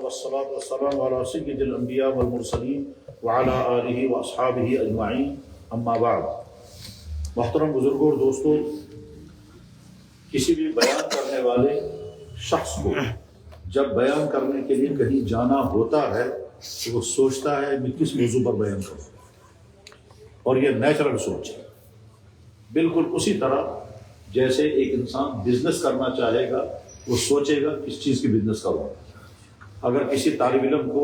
والصلاة والسلام على سید الانبیاء والمرسلین وعلى آلہ واصحابہ اجمعین اما بعد۔ محترم بزرگوں اور دوستوں، کسی بھی بیان کرنے والے شخص کو جب بیان کرنے کے لیے کہیں جانا ہوتا ہے تو وہ سوچتا ہے میں کس موضوع پر بیان کروں، اور یہ نیچرل سوچ ہے۔ بالکل اسی طرح جیسے ایک انسان بزنس کرنا چاہے گا وہ سوچے گا کس چیز کی بزنس کروں۔ اگر کسی طالب علم کو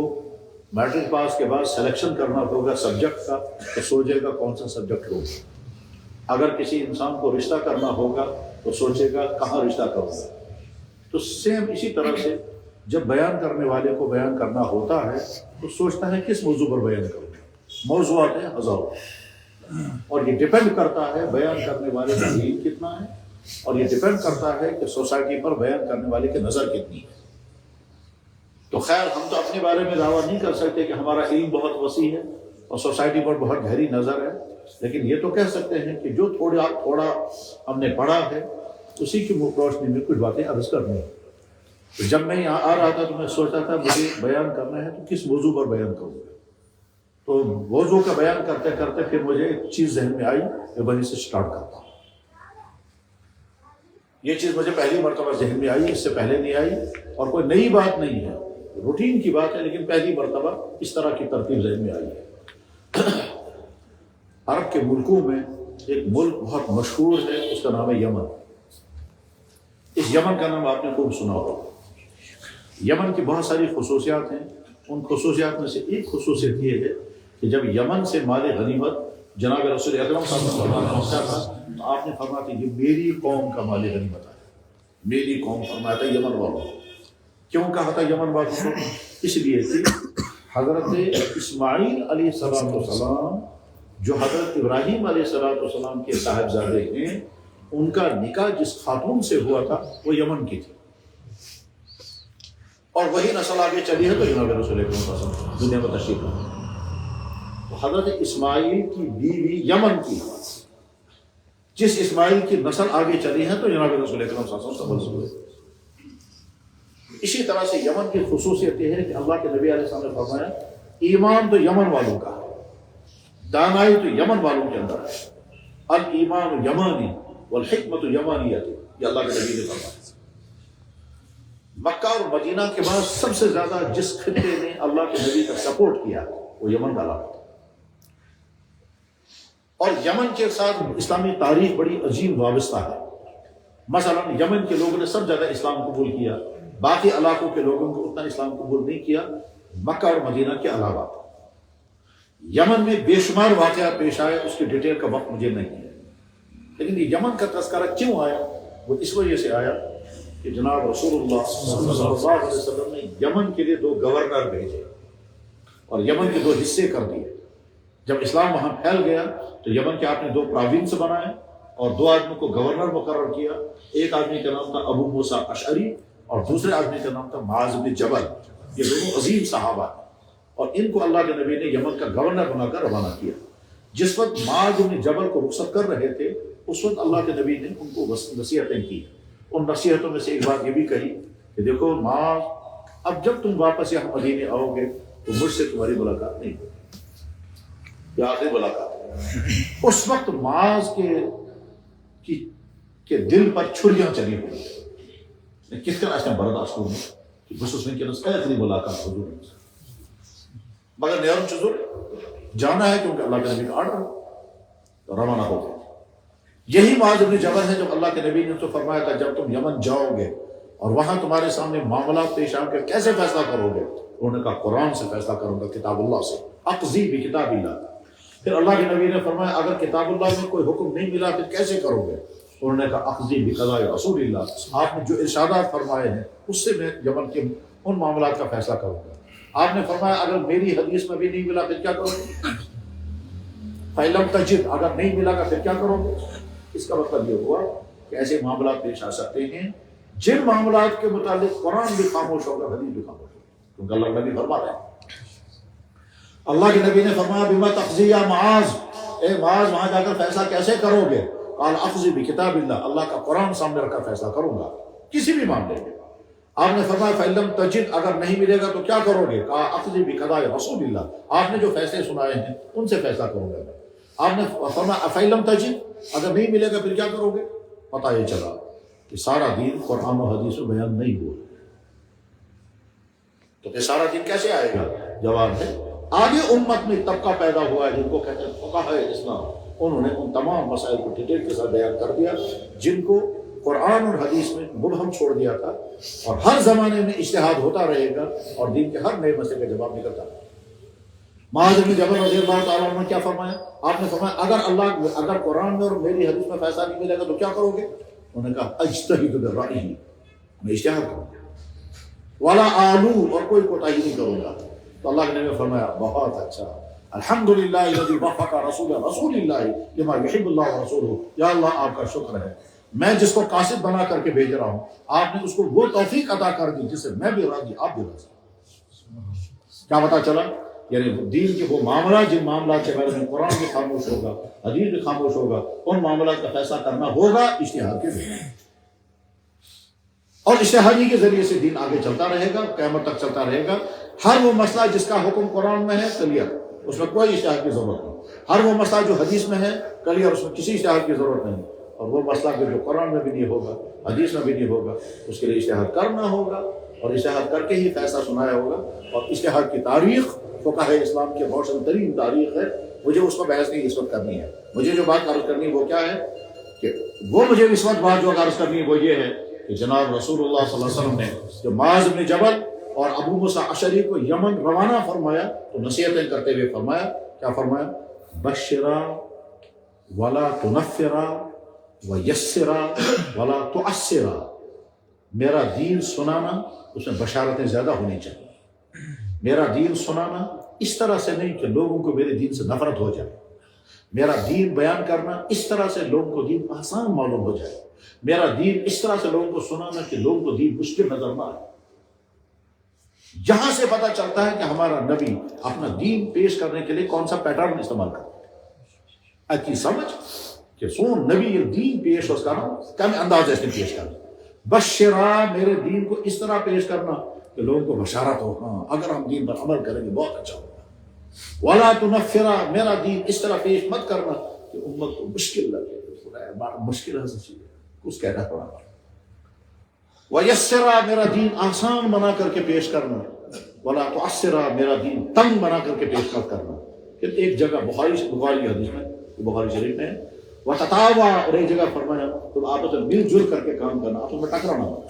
میٹرک پاس کے بعد سلیکشن کرنا ہوگا سبجیکٹ کا تو سوچے گا کون سا سبجیکٹ لوں۔ اگر کسی انسان کو رشتہ کرنا ہوگا تو سوچے گا کہاں رشتہ کروں گا۔ تو سیم اسی طرح سے جب بیان کرنے والے کو بیان کرنا ہوتا ہے تو سوچتا ہے کس موضوع پر بیان کروں گا۔ موضوعات ہیں ہزاروں، اور یہ ڈیپینڈ کرتا ہے بیان کرنے والے کا علم کتنا ہے، اور یہ ڈیپینڈ کرتا ہے کہ سوسائٹی پر بیان کرنے والے کی نظر کتنی ہے۔ تو خیر، ہم تو اپنے بارے میں دعویٰ نہیں کر سکتے کہ ہمارا علم بہت وسیع ہے اور سوسائٹی پر بہت گہری نظر ہے، لیکن یہ تو کہہ سکتے ہیں کہ جو تھوڑا ہم نے پڑھا ہے اسی کی روشنی میں کچھ باتیں عرض کرنی ہیں۔ تو جب میں یہاں آ رہا تھا تو میں سوچا تھا مجھے بیان کرنا ہے تو کس موضوع پر بیان کروں گا۔ تو موضوع کا بیان کرتے کرتے پھر مجھے ایک چیز ذہن میں آئی کہ وہیں سے سٹارٹ کرتا ہوں۔ یہ چیز مجھے پہلی مرتبہ ذہن میں آئی، اس سے پہلے نہیں آئی، اور کوئی نئی بات نہیں ہے، روٹین کی بات ہے، لیکن پہلی مرتبہ اس طرح کی ترتیب ذہن میں آئی ہے۔ عرب کے ملکوں میں ایک ملک بہت مشہور ہے، اس کا نام ہے یمن۔ اس یمن کا نام آپ نے خوب سنا ہوگا۔ یمن کی بہت ساری خصوصیات ہیں، ان خصوصیات میں سے ایک خصوصیت یہ ہے کہ جب یمن سے مال غنیمت جناب رسول اکرم صلی اللہ علیہ وسلم پہنچا تھا تو آپ نے فرمایا کہ یہ میری قوم کا مال غنیمت ہے، میری قوم۔ فرمایا تھا یمن والوں۔ کیوں کہا تھا یمن والوں کو؟ اس لیے کہ حضرت اسماعیل علیہ السلام جو حضرت ابراہیم علیہ السلام کے صاحبزادے ہیں، ان کا نکاح جس خاتون سے ہوا تھا وہ یمن کی تھی، اور وہی نسل آگے چلی ہے تو جناب رسول اکرم صلی اللہ علیہ وسلم دنیا میں تشریف لائے۔ تو حضرت اسماعیل کی بیوی یمن کی، جس اسماعیل کی نسل آگے چلی ہے تو جناب رسول اکرم صلی اللہ علیہ وسلم ہوئے۔ اسی طرح سے یمن کی خصوصیت یہ ہے کہ اللہ کے نبی علیہ السلام نے فرمایا ایمان تو یمن والوں کا ہے، دانائی تو یمن والوں کے اندر ہے، الایمان یمانی والحکمت یمانیت، یہ اللہ کے نبی نے فرمایا۔ مکہ اور مدینہ کے بعد سب سے زیادہ جس خطے نے اللہ کے نبی کا سپورٹ کیا وہ یمن کا علاقہ تھا، اور یمن کے ساتھ اسلامی تاریخ بڑی عظیم وابستہ ہے۔ مثلا یمن کے لوگوں نے سب زیادہ اسلام قبول کیا، باقی علاقوں کے لوگوں کو اتنا اسلام قبول نہیں کیا مکہ اور مدینہ کے علاوہ۔ یمن میں بے شمار واقعات پیش آئے، اس کی ڈیٹیل کا وقت مجھے نہیں ہے، لیکن یہ یمن کا تذکرہ کیوں آیا؟ وہ اس وجہ سے آیا کہ جناب رسول اللہ صلی اللہ علیہ وسلم نے یمن کے لیے 2 گورنر بھیجے اور یمن کے 2 حصے کر دیے۔ جب اسلام وہاں پھیل گیا تو یمن کے آپ نے 2 پراونس بنائے اور 2 آدمیوں کو گورنر مقرر کیا۔ ایک آدمی کا نام تھا ابو موسیٰ اشعری اور دوسرے آدمی کا نام تھا معاذ بن جبل۔ یہ دونوں عظیم صحابہ ہیں، اور ان کو اللہ کے نبی نے یمن کا گورنر بنا کر روانہ کیا۔ جس وقت معاذ بن جبل کو رخصت کر رہے تھے اس وقت اللہ کے نبی نے ان کو نصیحتیں کی۔ ان نصیحتوں میں سے ایک بات یہ بھی کہی کہ دیکھو معاذ، اب جب تم واپس یہاں مدینے آؤ گے تو مجھ سے تمہاری ملاقات نہیں ہوگی، یہ آخری ملاقات ہے۔ اس وقت معاذ کے دل پر چھریاں چلی ہوئی، کس طرح اس نے برداشت کروں کہ بس اس نے کیا آخری ملاقات حضور، مگر نیرم چزور جانا ہے کیونکہ اللہ کے نبی کا آرڈر تو روانہ ہو گئے۔ یہی معاذ بن جبل ہے جب اللہ کے نبی نے تو فرمایا تھا جب تم یمن جاؤ گے اور وہاں تمہارے سامنے معاملات پیش آئیں گے کیسے فیصلہ کرو گے؟ انہوں نے کہا قرآن سے فیصلہ کروں گا، کتاب اللہ سے، اقضی بکتاب اللہ۔ پھر اللہ کے نبی نے فرمایا اگر کتاب اللہ میں کوئی حکم نہیں ملا پھر کیسے کرو گے؟ انہوں نے کہا اقضی بقضاء رسول اللہ، آپ نے جو ارشادات فرمائے ہیں اس سے میں یمن کے ان معاملات کا فیصلہ کروں گا۔ آپ نے فرمایا اگر میری حدیث میں بھی نہیں ملا پھر کیا کرو گے؟ فَإِلَّمْ تَجِدْ، اگر نہیں ملا گا پھر کیا کرو گے؟ اس کا مطلب یہ ہوا کہ ایسے معاملات پیش آ سکتے ہیں جن معاملات کے متعلق قرآن بھی خاموش ہوگا، حدیث بھی خاموش ہوگا، کیونکہ اللہ کے نبی فرما رہے ہیں۔ اللہ کے نبی نے فرمایا بما تقضی یا معاذ، اے معاذ وہاں جا کر فیصلہ کیسے کرو گے؟ قال اقضی بکتاب اللہ، اللہ کا قرآن سامنے رکھ کر فیصلہ کروں گا کسی بھی معاملے میں۔ آپ نے فرمایا فَإِلَّمْ تَجِدْ، اگر نہیں ملے گا تو کیا کرو گے؟ کہا اقضی بقضاء رسول اللہ، آپ نے جو فیصلے سنائے ہیں ان سے فیصلہ کروں گا۔ آپ نے فرمایا فَإِلَّمْ تَجِدْ، اگر نہیں ملے گا پھر کیا کرو گے؟ پتہ یہ چلا کہ سارا دین قرآن و حدیث میں بیان نہیں ہوا، تو پھر سارا دین کیسے آئے گا؟ جواب ہے آگے امت میں طبقہ پیدا ہوا ہے جن کو کہتے ہیں فقہاء اسلام، انہوں نے ان تمام مسائل کو ڈیٹیل کے ساتھ بیان کر دیا جن کو قرآن اور حدیث میں مبہم چھوڑ دیا تھا، اور ہر زمانے میں اجتہاد ہوتا رہے گا اور دین کے ہر نئے مسئلے کا جواب نکلتا رہے گا۔ معاذ بن جبل رضی اللہ تعالیٰ عنہ نے کیا فرمایا؟ آپ نے فرمایا اگر قرآن میں اور میری حدیث میں فیصلہ نہیں ملے گا تو کیا کرو گے؟ انہوں نے کہا اجتہد برأیہ، میں اجتہاد کروں گا، ولا آلو، اور کوئی کوتاہی نہیں کروں گا۔ تو اللہ نے فرمایا بہت اچھا، الحمدللہ الذی وفق رسول اللہ لما یحب اللہ ورسولہ، یا اللہ آپ کا شکر ہے، میں جس کو قاصد بنا کر کے بھیج رہا ہوں آپ نے اس کو وہ توفیق عطا کر دی جس سے میں بھی راضی آپ بھی راضی۔ کیا پتا چلا؟ یعنی دین کے وہ معاملہ جن معاملات کے بارے میں قرآن بھی خاموش ہوگا، حدیث بھی خاموش ہوگا، ان معاملات کا فیصلہ کرنا ہوگا اجتہاد کے ذریعے، اور اجتہادی کے ذریعے سے دین آگے چلتا رہے گا، قیامت تک چلتا رہے گا۔ ہر وہ مسئلہ جس کا حکم قرآن میں ہے کلیئر، اس میں کوئی اجتہاد کی ضرورت نہیں، ہر وہ مسئلہ جو حدیث میں ہے کلیئر، اس میں کسی اجتہاد کی ضرورت نہیں، اور وہ مسئلہ جو قرآن میں بھی نہیں ہوگا حدیث میں بھی نہیں ہوگا اس کے لیے اجتہاد کرنا ہوگا، اور اجتہاد کر کے ہی فیصلہ سنایا ہوگا۔ اور اجتہاد کی تاریخ فقہ اسلام کی روشن ترین تاریخ ہے، مجھے اس کو بحث نہیں اس وقت کرنی ہے، مجھے جو بات عرض کرنی ہے وہ کیا ہے کہ وہ مجھے اس وقت بات جو عرض کرنی ہے وہ یہ ہے کہ جناب رسول اللہ صلی اللہ علیہ وسلم نے جو معاذ بن جبل اور ابو موسیٰ اشعری کو یمن روانہ فرمایا تو نصیحتیں کرتے ہوئے فرمایا، کیا فرمایا؟ بشرا ولا تنفرا ویسرا ولا تعسرا، میرا دین سنانا اس میں بشارتیں زیادہ ہونی چاہیے، میرا دین سنانا اس طرح سے نہیں کہ لوگوں کو میرے دین سے نفرت ہو جائے، میرا دین بیان کرنا اس طرح سے لوگوں کو دین آسان معلوم ہو جائے، میرا دین اس طرح سے لوگوں کو سنانا کہ لوگوں کو دین مشکل نظر نہ آئے۔ یہاں سے پتہ چلتا ہے کہ ہمارا نبی اپنا دین پیش کرنے کے لیے کون سا پیٹرن استعمال کرتا ہے، اچھی سمجھ کہ سون نبی یہ دین پیش اس کرنا کم انداز ایسے پیش کرنا، بشرا میرے دین کو اس طرح پیش کرنا کہ لوگوں کو بشارت ہو، ہاں اگر ہم دین پر عمل کریں گے بہت اچھا ہوگا، ولا تنفرا میرا دین اس طرح پیش مت کرنا کہ امت کو مشکل لگے، مشکل ہے سچی کچھ کہنا پڑا، ویسرا میرا دین آسان بنا کر کے پیش کرنا، ولا تعسرا میرا دین تنگ بنا کر کے پیش مت کرنا۔ پھر ایک جگہ بخاری حدیث میں بخاری شریف میں وتتاوا، اور ایک جگہ فرمایا تم آپس میں مل جل کر کے کام کرنا، آپس میں ٹکرانا ہو۔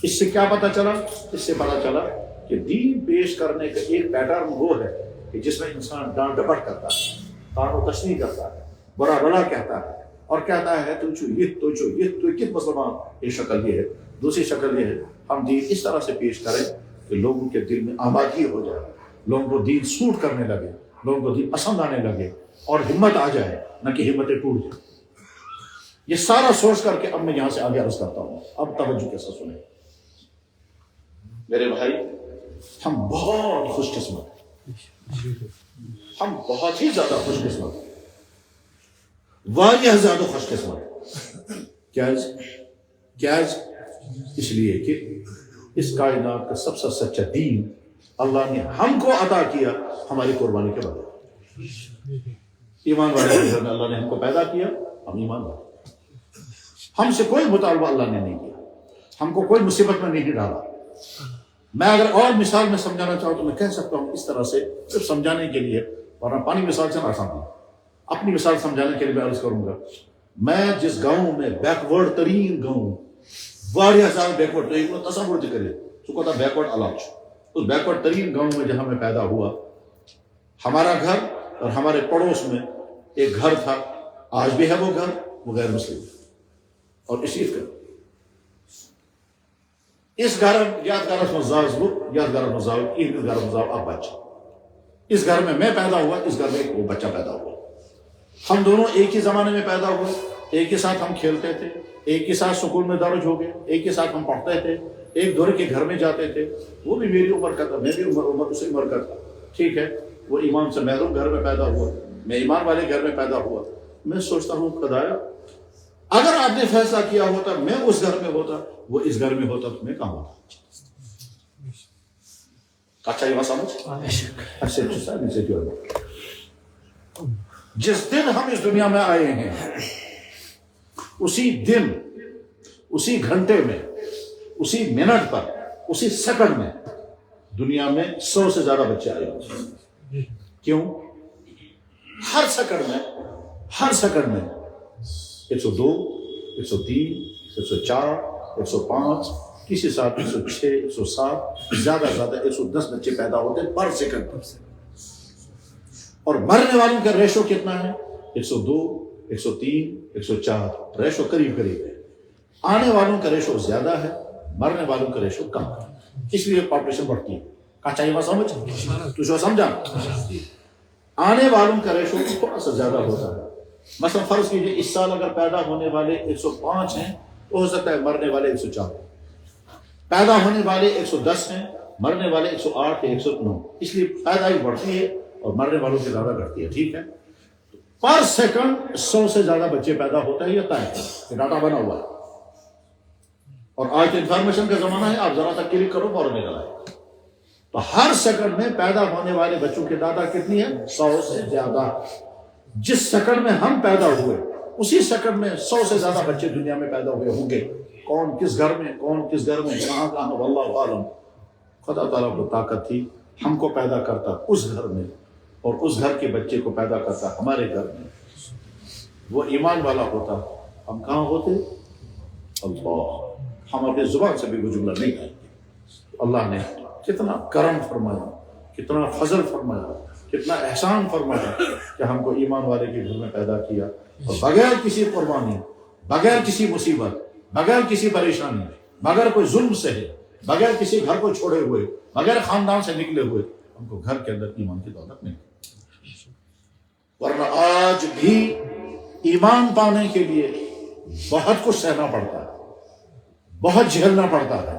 اس سے کیا پتہ چلا؟ اس سے پتہ چلا کہ دین پیش کرنے کا ایک پیٹرن وہ ہے کہ جس میں انسان ڈانٹ ڈپٹ کرتا ہے، تان و تشنیع کرتا ہے، برا بلا کہتا ہے اور کہتا ہے تو کس مسلمان، ایک شکل یہ ہے، دوسری شکل یہ ہے ہم دین اس طرح سے پیش کریں کہ لوگوں کے دل میں آبادی ہو جائے، لوگوں کو دین سوٹ کرنے لگے، لوگوں کو دین پسند آنے لگے اور ہمت آ جائے، نہ کہ ہمتیں ٹوٹ جائیں۔ یہ سارا سوچ کر کے اب میں یہاں سے آگے عرض کرتا ہوں، اب توجہ کے ساتھ سنیں میرے بھائی، ہم بہت خوش قسمت ہیں، ہم بہت ہی زیادہ خوش قسمت ہیں، واریہ زیادہ خوش قسمت۔ کیا اس لیے کہ اس کائنات کا سب سے سچا دین اللہ نے ہم کو عطا کیا ہماری قربانی کے بغیر۔ ایمان والے کے گھر میں اللہ نے ہم کو پیدا کیا، ہم ایمان والے، ہم سے کوئی مطالبہ اللہ نے نہیں کیا، ہم کو کوئی مصیبت میں نہیں ڈالا۔ میں اگر اور مثال میں سمجھانا چاہوں تو میں کہہ سکتا ہوں اس طرح سے، صرف سمجھانے کے لیے، ورنہ پانی مثال سے آسان ہے، اپنی مثال سمجھانے کے لیے میں عرض کروں گا۔ میں جس گاؤں میں بیکورڈ ترین گاؤں، واریہ زیادہ بیکورڈ، تو تصور کرے تو تھا بیکورڈ علاج، اس بیکورڈ ترین گاؤں میں جہاں میں پیدا ہوا، ہمارا گھر اور ہمارے پڑوس میں ایک گھر تھا، آج بھی ہے وہ گھر، وہ غیر مسلم اور اسی کا اس گھر یادگار مزاو اب بچہ، اس گھر میں پیدا ہوا، اس گھر میں وہ بچہ پیدا ہوا، ہم دونوں ایک ہی زمانے میں پیدا ہوئے، ایک ہی ساتھ ہم کھیلتے تھے، ایک ہی ساتھ سکول میں درج ہو گئے، ایک ہی ساتھ ہم پڑھتے تھے، ایک دوسرے کے گھر میں جاتے تھے، وہ بھی میری عمر کا تھا، میں بھی اسی عمر کا تھا، ٹھیک ہے، وہ ایمان سے محروم گھر میں پیدا ہوا، میں ایمان والے گھر میں پیدا ہوا۔ میں سوچتا ہوں خدایا اگر آپ نے فیصلہ کیا ہوتا میں اس گھر میں ہوتا وہ اس گھر میں ہوتا تمہیں کہاں ہوتا. اچھا یہ بات سمجھ اچھے جس دن ہم اس دنیا میں آئے ہیں اسی دن اسی گھنٹے میں اسی منٹ پر اسی سیکنڈ میں دنیا میں 100 سے زیادہ بچے آئے ہوتے. کیوں؟ ہر سیکنڈ میں 102 103 104 105 کسی ساتھ 106 107 زیادہ 110 بچے پیدا ہوتے ہیں پر سیکنڈ. اور مرنے والوں کا ریشو کتنا ہے؟ 102 103 104 ریشو قریب ہے. آنے والوں کا ریشو زیادہ ہے، مرنے والوں کا ریشو کم ہے. اس لیے پاپولیشن بڑھتی ہے. کہاں چاہیے بات سمجھ تو سمجھا. آنے والوں کا ریشو تھوڑا سا زیادہ ہوتا ہے. مثلا فرض کیجیے اس سال اگر پیدا ہونے والے 105 ہیں تو ہو سکتا ہے مرنے والے 104. پیدا ہونے والے 110 ہیں، مرنے والے 108 یا 109. اس لیے پیدائی بڑھتی ہے اور مرنے والوں کی زیادہ گھٹتی ہے. ٹھیک ہے. پر سیکنڈ 100 سے زیادہ بچے پیدا ہوتا ہے. یہ طے ہے، یہ ڈاٹا بنا ہوا ہے. اور آج انفارمیشن کا زمانہ ہے، آپ ذرا سا کلک کرو فوراً نکل آئے. تو ہر سیکنڈ میں پیدا ہونے والے بچوں کی تعداد کتنی ہے؟ 100 سے زیادہ. جس سیکنڈ میں ہم پیدا ہوئے اسی سیکنڈ میں 100 سے زیادہ بچے دنیا میں پیدا ہوئے ہوں گے. کون کس گھر میں کہاں واللہ عالم. خدا تعالیٰ کو طاقت تھی، ہم کو پیدا کرتا اس گھر میں اور اس گھر کے بچے کو پیدا کرتا ہمارے گھر میں. وہ ایمان والا ہوتا، ہم کہاں ہوتے؟ اللہ. ہم اپنے زبان سے بھی وہ جملہ نہیں کہیں گے. اللہ نے کتنا کرم فرمایا، کتنا فضل فرمایا، کتنا احسان فرمایا کہ ہم کو ایمان والے کے گھر میں پیدا کیا اور بغیر کسی قربانی، بغیر کسی مصیبت، بغیر کسی پریشانی، بغیر کوئی ظلم سے ہے، بغیر کسی گھر کو چھوڑے ہوئے، بغیر خاندان سے نکلے ہوئے ہم کو گھر کے اندر ایمان کی دولت ملی. ورنہ آج بھی ایمان پانے کے لیے بہت کچھ سہنا پڑتا ہے، بہت جھیلنا پڑتا ہے.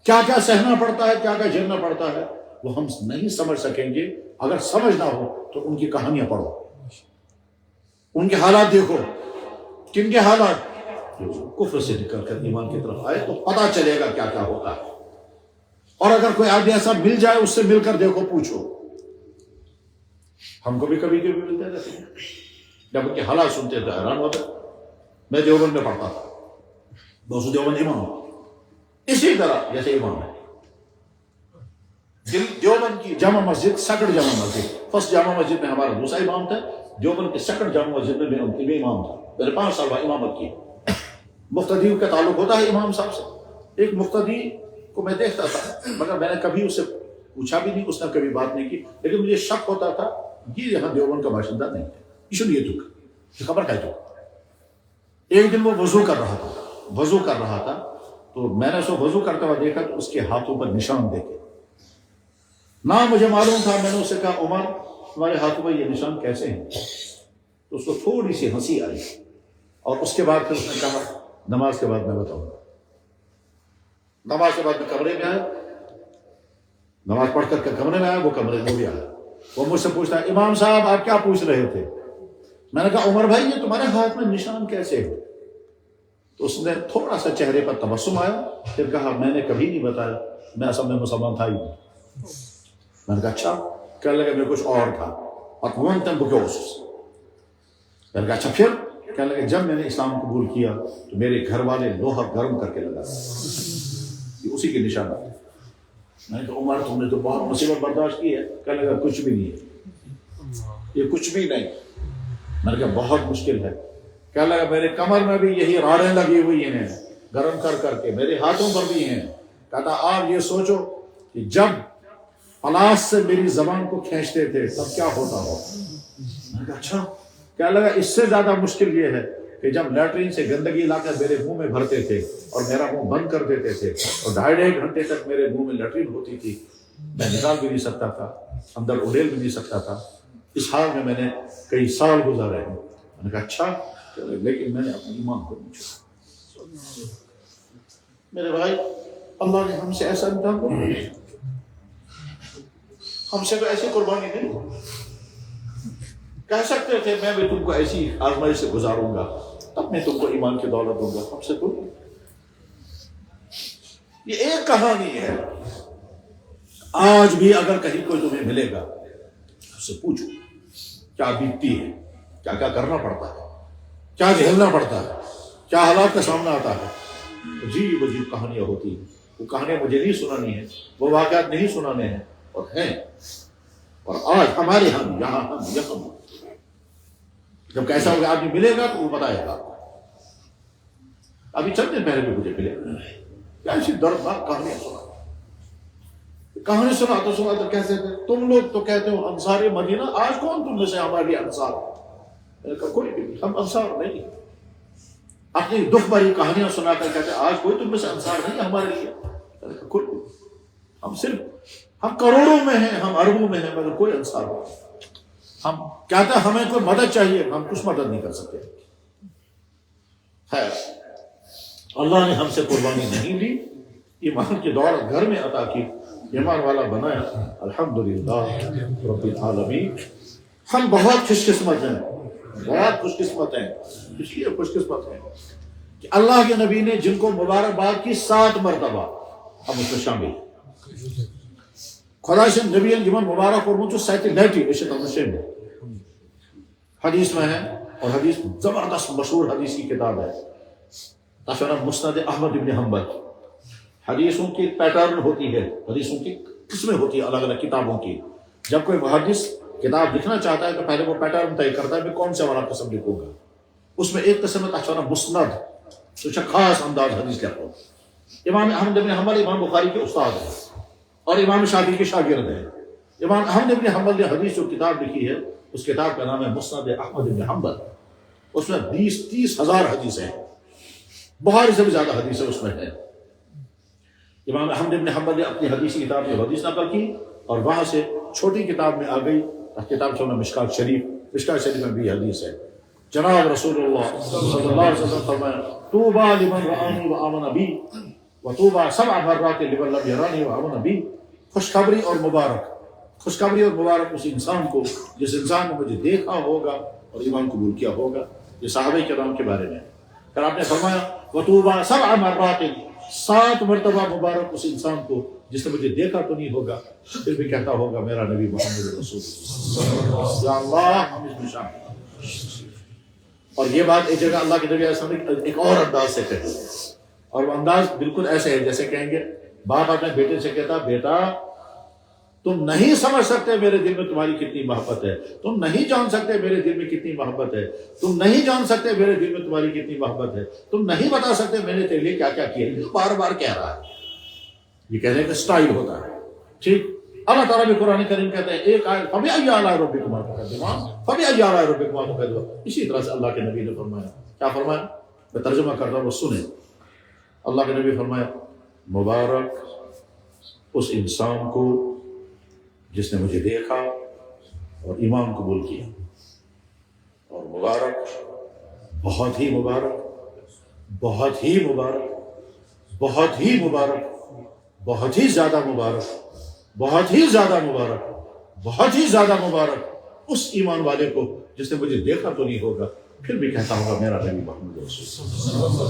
کیا کیا سہنا پڑتا ہے، کیا کیا جھیلنا پڑتا ہے وہ ہم نہیں سمجھ سکیں گے. اگر سمجھنا ہو تو ان کی کہانیاں پڑھو، ان کے حالات دیکھو. کن کے حالات؟ کفر سے نکل کر ایمان کی طرف آئے تو پتہ چلے گا کیا کیا ہوتا ہے. اور اگر کوئی آدمی ایسا مل جائے اس سے مل کر دیکھو، پوچھو. ہم کو بھی کبھی ملتے رہتے ہیں، جب ان کے حالات سنتے تو حیران ہوتے. میں دیوبند میں پڑھتا تھا، دوسرے دیوبند امام اسی طرح جیسے امام ہے. دیوبند کی جامع مسجد سکڑ جامع مسجد، فرسٹ جامع مسجد میں ہمارا دوسرا امام تھا. دیوبند کی سکڑ جامع مسجد میں امام تھا. میں نے 5 سال بعد امامت کی. مقتدی کا تعلق ہوتا ہے امام صاحب سے. ایک مقتدی کو میں دیکھتا تھا مگر میں نے کبھی اس سے پوچھا بھی نہیں، اس نے کبھی بات نہیں کی. لیکن مجھے شک ہوتا تھا یہ یہاں دیوبند کا باشندہ نہیں ہے، اس لیے یہ خبر ہے. تو ایک دن وہ وضو کر رہا تھا تو میں نے اس کو وضو کرتا ہوا دیکھا تو اس کے ہاتھوں پر نشان دیکھے. نہ مجھے معلوم تھا. میں نے اس سے کہا عمر تمہارے ہاتھوں پر یہ نشان کیسے ہیں؟ تو اس کو تھوڑی سی ہنسی آئی اور اس کے بعد پھر اس نے کہا نماز کے بعد میں بتاؤں گا. نماز کے بعد میں کمرے میں آیا، نماز پڑھ کر کمرے میں آیا، وہ کمرے میں بھی آیا. وہ مجھ سے پوچھتا ہے امام صاحب آپ کیا پوچھ رہے تھے؟ میں نے کہا عمر بھائی یہ تمہارے ہاتھ میں نشان کیسے ہے؟ تو اس نے تھوڑا سا چہرے پر تبسم آیا، پھر کہا میں نے کبھی نہیں بتایا، میں اصل میں مسلمان تھا ہی نہیں. میں نے کہا اچھا. کہنے لگا میں کچھ اور تھا. میں نے کہا اچھا پھر؟ کہنے لگا جب میں نے اسلام قبول کیا تو میرے گھر والے لوہا گرم کر کے لگا، یہ اسی کے نشان ہے. میں نے کہا عمر تم نے تو بہت مصیبت برداشت کی ہے. کہنے لگا کچھ بھی نہیں ہے، یہ کچھ بھی نہیں. میں نے کہا بہت مشکل ہے. کہنے لگا میرے کمر میں بھی یہی راڑیں لگی ہوئی ہیں گرم کر کر کے، میرے ہاتھوں پر بھی ہیں. کہتا آپ یہ سوچو کہ جب پلاس سے میری زبان کو کھینچتے تھے تب کیا ہوتا ہو. میں نے کہا اچھا. کہنے لگا اس سے زیادہ مشکل یہ ہے کہ جب لیٹرین سے گندگی لا کر میرے منہ میں بھرتے تھے اور میرا منہ بند کر دیتے تھے اور 2.5 گھنٹے تک میرے منہ میں لیٹرین ہوتی تھی، میں نکال بھی نہیں سکتا تھا، اندر اڑیل بھی نہیں سکتا تھا. اس حال میں نے کئی سال گزارے ہیں. میں نے کہا اچھا. لیکن میں نے اپنے ایمان کو نہیں چھوڑا. میرے بھائی اللہ نے ہم سے ایسا امتحان کو ہم سے تو ایسی قربانی نہیں. کہہ سکتے تھے میں بھی تم کو ایسی آزمائش سے گزاروں گا تب میں تم کو ایمان کی دولت دوں گا. ہم سے تو یہ ایک کہانی ہے. آج بھی اگر کہیں کوئی تمہیں ملے گا اس سے پوچھو کیا بیتتی ہے, کیا کیا کرنا پڑتا ہے, کیا جھیلنا پڑتا ہے, کیا حالات کا سامنا آتا ہے. عجیب عجیب کہانیاں ہوتی ہیں. وہ کہانیاں مجھے نہیں سنانی ہیں, وہ واقعات نہیں سنانے ہیں, اور ہیں. اور آج ہمارے ہم یہاں جب کیسا ہوگا آدمی ملے گا تو وہ بتائے گا. ابھی چند دن پہلے بھی مجھے ملے کیا ایسی دردناک کہانیاں کہانی سنا تو کہتے تھے تم لوگ تو کہتے ہو انصار مدینہ, آج کون تم میں سے ہمارے لیے انصار؟ میں نے کہا کوئی بھی نہیں, ہم انصار نہیں. اپنی دکھ بھری کہانیاں سنا کر کہتے آج کوئی تم میں سے انصار نہیں ہمارے لیے. میں نے کہا کوئی بھی, ہم کروڑوں میں ہیں, ہم اربوں میں ہیں, مگر کوئی انصار نہیں. ہم کہتے ہمیں کوئی مدد چاہیے, ہم کچھ مدد نہیں کر سکتے. خیر, اللہ نے ہم سے قربانی نہیں لی, ایمان کی دولت گھر میں عطا کی, ایمان والا بنایا. الحمدللہ رب العالمین. ہم بہت خوش قسمت ہیں, بہت خوش قسمت ہیں. اس لیے خوش قسمت ہیں کہ اللہ کے نبی نے جن کو مبارکباد کی 7 مرتبہ, ہم اس میں شامل ہیں. خدا سے نبی جمن مبارک اور مجھے سیٹیلیٹی اشت المشہم حدیث میں ہے, اور حدیث زبردست مشہور حدیث کی کتاب ہے تاشنا مسند احمد ابن حنبل. حدیثوں کی پیٹرن ہوتی ہے, حدیثوں کی قسمیں ہوتی ہیں الگ الگ کتابوں کی. جب کوئی محدث کتاب لکھنا چاہتا ہے تو پہلے وہ پیٹرن طے کرتا ہے کہ کون سے والا قسم لکھوں گا. اس میں ایک قسم ہے تاشنا مسند, تو خاص انداز حدیث لکھو. امام احمد ابن حنبل امام بخاری کے استاد ہیں اور امام شافعی کے شاگرد ہیں. امام احمد ابن حنبل نے حدیث جو کتاب لکھی ہے اس کتاب کا نام ہے مسند احمد ابن حنبل. اس میں 20-30 ہزار حدیث ہیں, بخاری سے بھی زیادہ حدیث اس میں ہے. امام احمد ابن حنبل نے اپنی حدیث کی کتاب میں حدیث نقل کی, اور وہاں سے چھوٹی کتاب میں آ گئی کتاب سے مشکات شریف. مشکات شریف میں بھی حدیث ہے. جناب رسول اللہ صلی اللہ علیہ وسلم فرمایا طوبیٰ لمن رآنی وآمن بی وطوبیٰ 7 مرات لمن لم یرانی وآمن بی. خوشخبری اور مبارک, خوشخبری اور مبارک اس انسان کو جس انسان نے مجھے دیکھا ہوگا اور ایمان قبول کیا ہوگا. یہ صحابہ کرام کے بارے میں. پھر آپ نے فرمایا وطوبیٰ 7 مرات, 7 مرتبہ مبارک اس انسان کو جس نے مجھے دیکھا تو نہیں ہوگا پھر بھی کہتا ہوگا میرا نبی محمد رسول اللہ. یا اللہ ہم اس میں شامل. اور یہ بات ایک جگہ اللہ کے نبی علیہ السلام نے ایک اور انداز سے کہی, اور وہ انداز بالکل ایسے ہے جیسے کہیں گے باپ اپنے بیٹے سے کہتا بیٹا تم نہیں سمجھ سکتے میرے دل میں تمہاری کتنی محبت ہے, تم نہیں جان سکتے میرے دل میں کتنی محبت ہے, تم نہیں جان سکتے میرے دل میں تمہاری کتنی محبت ہے, تم نہیں بتا سکتے میں نے تیرے لیے کیا کیا کیا. بار بار کہہ رہا ہے. یہ کہنے کا سٹائل ہوتا ہے. ٹھیک, اللہ تعالیٰ بھی قرآن کریم کہتے ہیں ایک آیت فَبِأَيِّ آلَاءِ رَبِّكُمَا تُكَذِّبَانِ فَبِأَيِّ آلَاءِ رَبِّكُمَا تُكَذِّبَانِ. اسی طرح سے اللہ کے نبی نے فرمایا, کیا فرمایا, میں ترجمہ کر رہا ہوں وہ سنیں. اللہ کے نبی فرمایا مبارک اس انسان کو جس نے مجھے دیکھا اور ایمان قبول کیا, اور مبارک, بہت ہی مبارک, بہت ہی مبارک, بہت ہی مبارک, بہت ہی زیادہ مبارک, بہت ہی زیادہ مبارک, بہت ہی زیادہ مبارک اس ایمان والے کو جس نے مجھے دیکھا تو نہیں ہوگا پھر بھی کہتا ہوگا میرا نبی محمد رسول اللہ.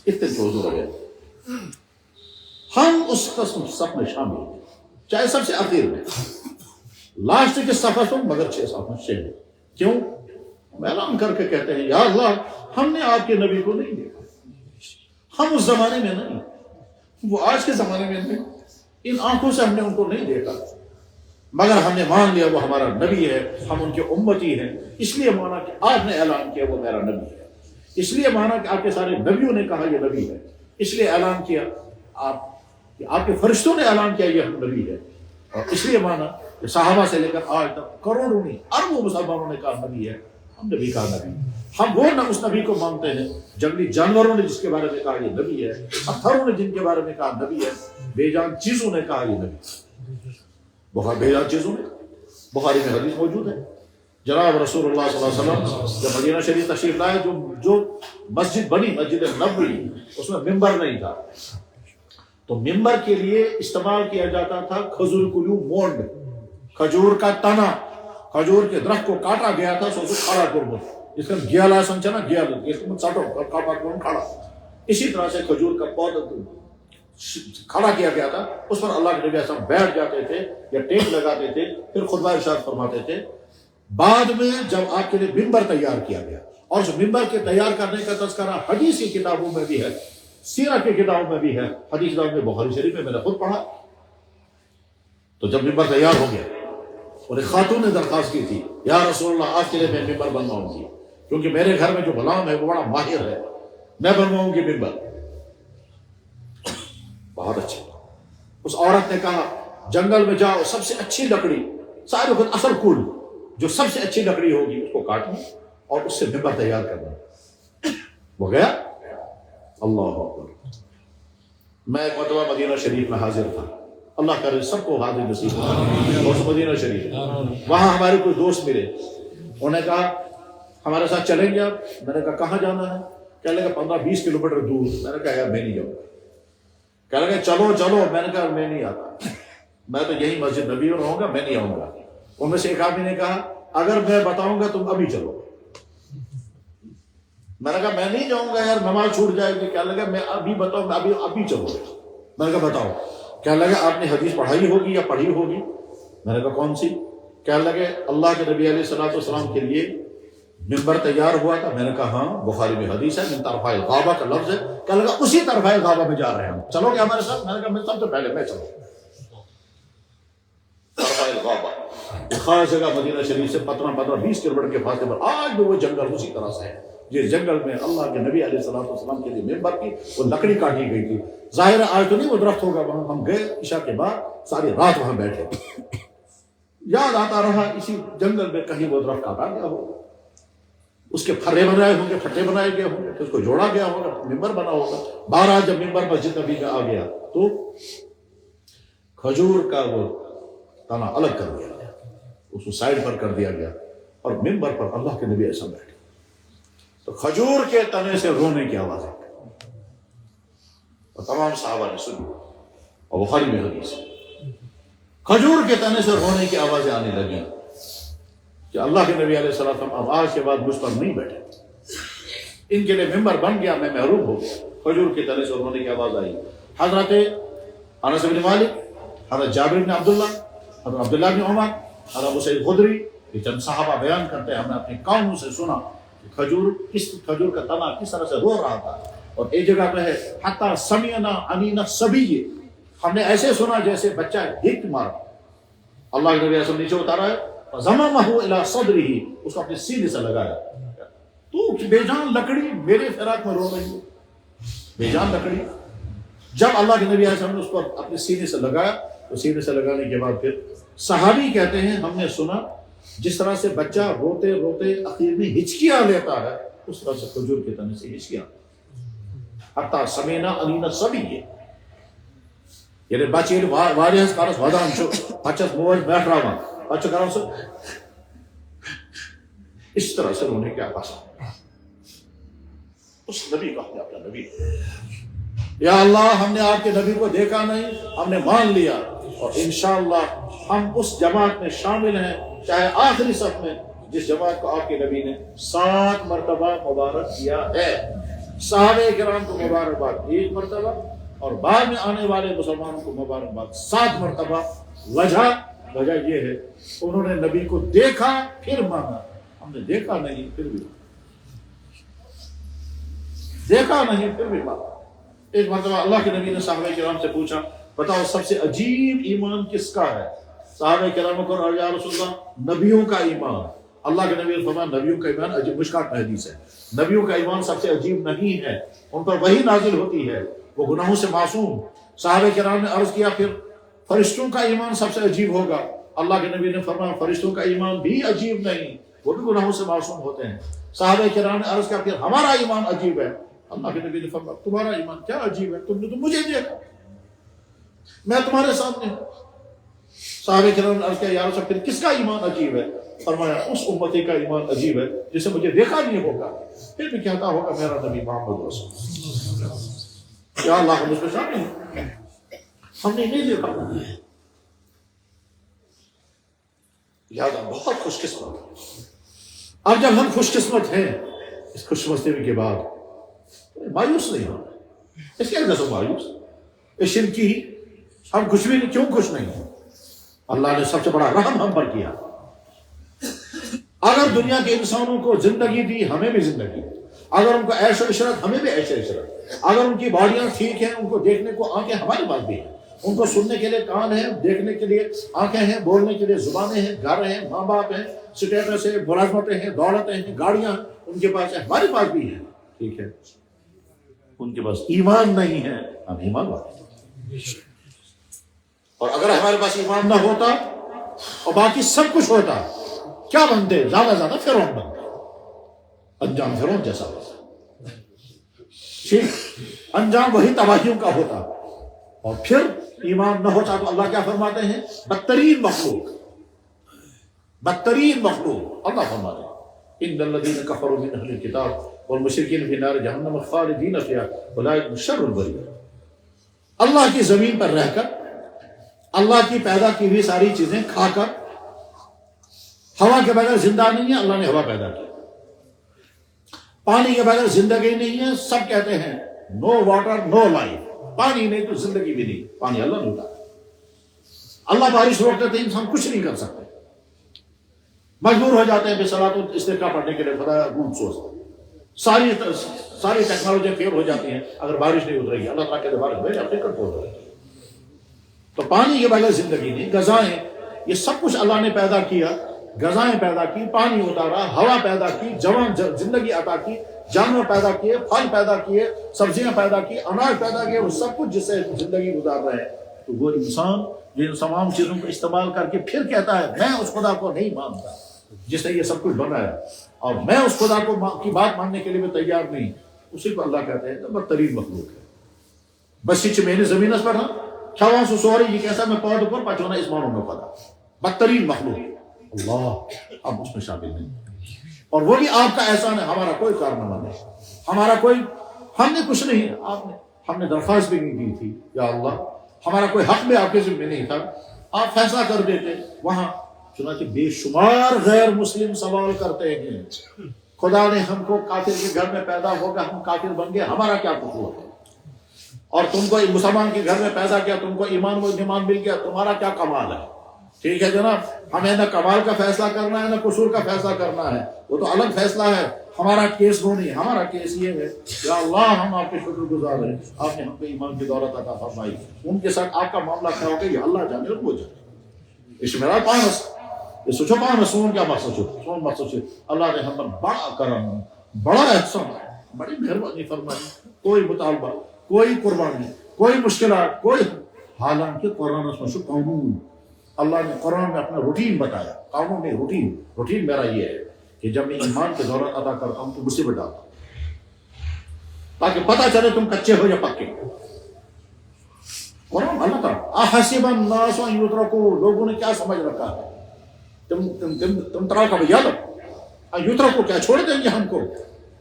اتنے حضور ہے. ہم اس قسم سب میں شامل ہیں, چاہے سب سے اخیر میں, لاسٹ کے صفحہ تو مگر 6 میں. کیوں؟ ہم اعلان کر کے کہتے ہیں یا اللہ ہم نے آپ کے نبی کو نہیں دیکھا, ہم اس زمانے میں نہیں, وہ آج کے زمانے میں نہیں, ان آنکھوں سے ہم نے ان کو نہیں دیکھا, مگر ہم نے مان لیا وہ ہمارا نبی ہے, ہم ان کے امتی ہیں. اس لیے مانا کہ آپ نے اعلان کیا وہ میرا نبی ہے, اس لیے مانا کہ آپ کے سارے نبیوں نے کہا یہ نبی ہے, اس لیے اعلان کیا آپ کے فرشتوں نے اعلان کیا یہ ہم نبی ہے, اور اس لیے مانا کہ صحابہ سے لے کر آج تک کروڑوں نہیں اربوں مسلمانوں نے کہا نبی ہے, ہم نبی کہا نبی. ہم وہ اس نبی کو مانتے ہیں جنگلی جانوروں نے جس کے بارے میں کہا یہ نبی ہے, پتھروں نے جن کے بارے میں کہا نبی ہے, بے جان چیزوں نے کہا یہ نبی. بے جان چیزوں نے بخاری میں حدیث موجود ہے. جناب رسول اللہ صلی اللہ علیہ وسلم جب مدینہ شریف تشریف لائے جو مسجد بنی مسجد نبوی, اس میں ممبر نہیں تھا, تو ممبر کے لیے استعمال کیا جاتا تھا کھجور کلو مونڈ, کھجور کا تنا, کھجور کے درخت کو کاٹا گیا تھا سو کھڑا کرو, اس کا گیلا سمجھا نا, گیل اس کو ساٹو کھڑا. اسی طرح سے کھجور کا پودا کھڑا کیا گیا تھا، اس پر اللہ کے نبی صلی اللہ علیہ وسلم بیٹھ جاتے تھے یا ٹیک لگاتے تھے، پھر خطبہ ارشاد فرماتے تھے۔ بعد میں جب آپ کے لیے ممبر تیار کیا گیا، اور اس ممبر کے تیار کرنے کا تذکرہ حدیث کی کتابوں میں بھی ہے، سیرت کی کتابوں میں بھی ہے، حدیث کتاب میں بخاری شریف میں نے خود پڑھا۔ تو جب ممبر تیار ہو گیا اور ایک خاتون نے درخواست کی تھی، یا رسول اللہ آپ کے لیے میں ممبر بنواؤں گی، کیونکہ میرے گھر میں جو غلام ہے وہ بڑا ماہر ہے، میں بنواؤں گی ممبر۔ بہت اچھا۔ اس عورت نے کہا جنگل میں جاؤ، سب سے اچھی لکڑی، سارے خود اصل کل جو سب سے اچھی لکڑی ہوگی اس کو کاٹنا اور اس سے ممبر تیار کرنا۔ وہ گیا، اللہ اکبر۔ میں ایک مرتبہ مدینہ شریف میں حاضر تھا، اللہ کرے سب کو حاضر نصیب ہو۔ اور مدینہ شریف وہاں ہمارے کوئی دوست ملے، انہوں نے کہا ہمارے ساتھ چلیں گے آپ؟ میں نے کہا کہاں جانا ہے؟ کہنے لگا 15-20 کلومیٹر دور۔ میں نے کہا یار میں نہیں جاؤں گا۔ کہنے لگا چلو چلو۔ میں نے کہا میں نہیں آتا، میں تو یہی مسجد نبی میں رہوں گا، میں نہیں آؤں گا۔ ان میں سے ایک آدمی نے کہا اگر میں بتاؤں گا تم ابھی چلو۔ میں نے کہا میں نہیں جاؤں گا یار، نماز چھوٹ جائے گی۔ کہنے لگا میں ابھی بتاؤں، میں ابھی چلو۔ میں نے کہا بتاؤ۔ کہنے لگا آپ نے حدیث پڑھائی ہوگی یا پڑھی ہوگی؟ میں نے کہا کون سی؟ کہنے لگے اللہ کے نبی علیہ الصلوۃ والسلام کے لیے ممبر تیار ہوا تھا۔ میں نے کہا ہاں، بخاری میں حدیث ہے، من طرفہ الغابہ کا لفظ ہے۔ کہنے لگا اسی طرفہ الغابہ میں جا رہے ہیں ہم، چلو گے ہمارے ساتھ؟ میں نے کہا میں سب سے پہلے میں چلوں۔ طرفہ الغابہ خاص جگہ مدینہ شریف سے 15-20 کلومیٹر کے فاصلے پر آج بھی وہ جنگل اسی طرح سے ہے جس جنگل میں اللہ کے نبی علیہ الصلوۃ والسلام کے لیے ممبر کی وہ لکڑی کاٹی گئی تھی۔ ظاہر ہے آج تو نہیں وہ درخت ہوگا وہاں۔ ہم گئے عشاء کے بعد، ساری رات وہاں بیٹھے، یاد آتا رہا اسی جنگل میں کہیں وہ درخت کاٹا گیا ہوگا، اس کے پھرے بنائے ہوں گے، پھٹے بنائے گئے ہوں گے، اس کو جوڑا گیا ہوگا، ممبر بنا ہوگا۔ بہرحال جب ممبر مسجد نبی میں آ گیا تو کھجور کا وہ تنا الگ کر دیا گیا، اس کو سائڈ پر کر دیا گیا، اور ممبر پر اللہ کے نبی ایسا بیٹھے تو کھجور کے تنے سے رونے کی آواز آئی، اور تمام صحابہ نے سنی، اور بخاری میں حدیث ہے۔ کھجور کے تنے سے رونے کی آوازیں آنے لگی کہ اللہ کے نبی علیہ السلام اب آج کے بعد مجھ پر نہیں بیٹھے، ان کے لیے ممبر بن گیا، میں محروم ہو گیا۔ کھجور کے تنے سے رونے کی آواز آئی۔ حضرت انس بن مالک، حضرت جابر بن عبداللہ، حضرت عبداللہ بن عمر، حضرت ابو سعید خدری، یہ چند صحابہ بیان کرتے ہیں ہم نے اپنے کانوں سے سنا کہ کھجور کا تنا کس طرح سے رو رہا تھا۔ اور ایک جگہ پہ ہے حتی سمعنا انین صبی، ہم نے ایسے سنا جیسے بچہ ہک مارا۔ اللہ کے نبی ایسا نیچے اتارا ہے، ضممہ الی صدرہ، اس کو اپنے سینے سے لگایا۔ تو بے جان لکڑی میرے فراق میں رو رہی ہے، بے جان لکڑی۔ جب اللہ کے نبی ایسا نے اس کو اپنے سینے سے لگایا، تو سینے سے لگانے کے بعد پھر صحابی کہتے ہیں ہم نے سنا جس طرح سے بچہ روتے روتے اخیر میں ہچکیاں لیتا ہے، اس طرح سے کھجور کے تنے سے ہچکیاں۔ حتی سمعنا انین صبی، یعنی بچے واریہس کارس ودان چھو، بچس موج بیٹھراوان، بچہ کران سو اس طرح سے رونے کے آواز آئی۔ اس نبی کا ہم نے اپنا نبی، یا اللہ ہم نے آپ کے نبی کو دیکھا نہیں، ہم نے مان لیا، اور انشاءاللہ ہم اس جماعت میں شامل ہیں، چاہے آخری صف میں، جس جماعت کو آپ کے نبی نے 7 مرتبہ مبارک کیا ہے۔ صحابہ کرام کو مبارکباد 1 مرتبہ، اور بعد میں آنے والے مسلمانوں کو مبارکباد 7 مرتبہ۔ وجہ یہ ہے انہوں نے نبی کو دیکھا پھر مانا، ہم نے دیکھا نہیں پھر بھی دیکھا نہیں پھر بھی مانا۔ ایک مرتبہ اللہ کے نبی نے صحابہ کرام سے پوچھا بتاؤ سب سے عجیب ایمان کس کا ہے؟ صحابہ کرام کو یا رسول اللہ نبیوں کا ایمان۔ اللہ کے نبی نے فرمایا نبیوں کا ایمان عجیب، مشکات حدیث ہے، نبیوں کا ایمان سب سے عجیب نہیں ہے، ان پر وحی نازل ہوتی ہے، وہ گناہوں سے معصوم۔ صحابہ کرام نے عرض کیا پھر فرشتوں کا ایمان سب سے عجیب ہوگا؟ اللہ کے نبی نے فرمایا فرشتوں کا ایمان بھی عجیب نہیں، وہ بھی گناہوں سے معصوم ہوتے ہیں۔ صحابہ کرام نے عرض کیا پھر ہمارا ایمان عجیب ہے؟ اللہ کے نبی نے فرمایا تمہارا ایمان کیا عجیب ہے، تم نے تو مجھے دیکھا، میں تمہارے سامنے ہوں۔ صحابہ کرام نے عرض کیا یا رسول اللہ پھر کس کا ایمان عجیب ہے؟ فرمایا اس امتی کا ایمان عجیب ہے جسے مجھے دیکھا نہیں ہوگا، پھر بھی کہتا ہوگا میرا نبی محمد رسول اللہ۔ یا اللہ ہم اس میں شامل ہیں، ہم نے نہیں دیکھا، لہٰذا بہت خوش قسمت۔ اب جب ہم خوش قسمت ہیں اس خوش قسمتی کے بعد مایوس نہیں ہونا۔ اس کی وجہ سے مایوس، کہ شرکی ہم کچھ بھی نہیں، کیوں خوش نہیں ہیں؟ اللہ نے سب سے بڑا رحم ہم پر کیا. اگر دنیا کے انسانوں کو زندگی دی، ہمیں بھی زندگی دی. اگر ان کو عیش و عشرت، ہمیں بھی عیش و عشرت. اگر ان کی باڈیاں ٹھیک ہیں، ان کو دیکھنے کو آنکھیں ہمارے پاس بھی ہیں، ان کو سننے کے لیے کان ہیں، دیکھنے کے لیے آنکھیں ہیں، بولنے کے لیے زبانیں ہیں، گھر ہیں، ماں باپ ہیں، اسٹیٹس ہے، ملازمتیں ہیں، دولتیں ہیں، گاڑیاں ہیں، ان کے پاس ہیں، ہمارے پاس بھی ہیں. ٹھیک ہے، ان کے پاس ایمان نہیں ہے، ہم ایمان والے. اور اگر ہمارے پاس ایمان نہ ہوتا اور باقی سب کچھ ہوتا، کیا بنتے؟ زیادہ زیادہ فرعون بنتے. انجام فرعون جیسا ہوتا، ٹھیک، انجام وہی تباہیوں کا ہوتا. اور پھر ایمان نہ ہوتا تو اللہ کیا فرماتے ہیں؟ بدترین مخلوق، بدترین مخلوق. اللہ فرماتے ہیں ان الذین کفروا من اہل الکتاب والمشرکین فی نار جہنم خالدین فیہا اولئک هم شر البریہ. اللہ کی زمین پر رہ کر، اللہ کی پیدا کی ہوئی ساری چیزیں کھا کر، ہوا کے بغیر زندہ نہیں ہے، اللہ نے ہوا پیدا کی. پانی کے بغیر زندگی نہیں ہے، سب کہتے ہیں نو واٹر نو لائف. پانی نہیں تو زندگی بھی نہیں، پانی اللہ نے اتارا. اللہ بارش روک دیتے ہیں، انسان کچھ نہیں کر سکتے، مجبور ہو جاتے ہیں بے صلاۃ استسقاء پڑھنے کے لیے. خدا گون سوچ ساری ٹیکنالوجی فیل ہو جاتی ہیں اگر بارش نہیں اترے گی. اللہ تعالیٰ کہتے ہیں بارش بھیج، اپنے کر پہنچ رہے. تو پانی کے بغیر زندگی نہیں. غذائیں، یہ سب کچھ اللہ نے پیدا کیا. غذائیں پیدا کی، پانی اتارا، ہوا پیدا کی، جوان زندگی عطا کی، جانور پیدا کیے، پھل پیدا کیے، سبزیاں پیدا کی، اناج پیدا کیے، وہ سب کچھ جس سے زندگی گزار رہے ہیں. تو وہ انسان جو ان تمام چیزوں کو استعمال کر کے پھر کہتا ہے میں اس خدا کو نہیں مانتا جس نے یہ سب کچھ بنایا، اور میں اس خدا کو کی بات ماننے کے لیے میں تیار نہیں، اسی کو اللہ کہتے ہیں بدترین مخلوق ہے. بس یہ میں نے زمین پر ہاں چھاواں سو سوری یہ کیسا میں پود پر پچونا اس مانوں میں خدا بدترین مخلوق. اللہ اب اس میں شامل نہیں. اور وہ بھی آپ کا احسان ہے، ہمارا کوئی کارنامہ نہیں، ہمارا کوئی، ہم نے کچھ نہیں، آپ نے، ہم نے درخواست بھی نہیں دی تھی یا اللہ، ہمارا کوئی حق بھی آپ کے ذمہ نہیں تھا، آپ فیصلہ کر دیتے وہاں. چنانچہ بے شمار غیر مسلم سوال کرتے ہیں خدا نے ہم کو کافر کے گھر میں پیدا ہو گیا، ہم کافر بن گئے، ہمارا کیا قصور ہے؟ اور تم کو مسلمان کے گھر میں پیدا کیا، تم کو ایمان و ایمان مل گیا، تمہارا کیا کمال ہے؟ ٹھیک ہے جناب، ہمیں نہ کمال کا فیصلہ کرنا ہے نہ قصور کا فیصلہ کرنا ہے، وہ تو الگ فیصلہ ہے. ہمارا کیس وہ نہیں، ہمارا کیس یہ ہے یا اللہ ہم آپ کے شکر گزار ہیں، آپ نے ہم کو ایمان کی دولت عطا فرمائی. ان کے ساتھ آپ کا معاملہ کیا ہوگا یہ اللہ جانے اور وہ جانے. اس میرا پانس یہ سوچو پانس سون کیا مقصد ہے، سون مقصد ہے اللہ نے ہم پر بڑا کرم، بڑا احسان، بڑی مہربانی فرمائی. کوئی مطالبہ، کوئی قربانی، کوئی مشکلات، کوئی، حالانکہ قرآن میں قانون، اللہ نے قرآن میں اپنا روٹین بتایا. قانون میں روٹین میرا یہ ہے کہ جب میں ایمان کی دولت ادا کرتا ہوں تو مصیبت ڈالتا ہوں تاکہ پتہ چلے تم کچے ہو یا پکے. قرآن اللہ تعالیٰ احسب الناس ان یترکوا، لوگوں نے کیا سمجھ رکھا ہے، تم تراؤ کا بھیا لو ان یترکوا، کیا چھوڑ دیں گے ہم کو،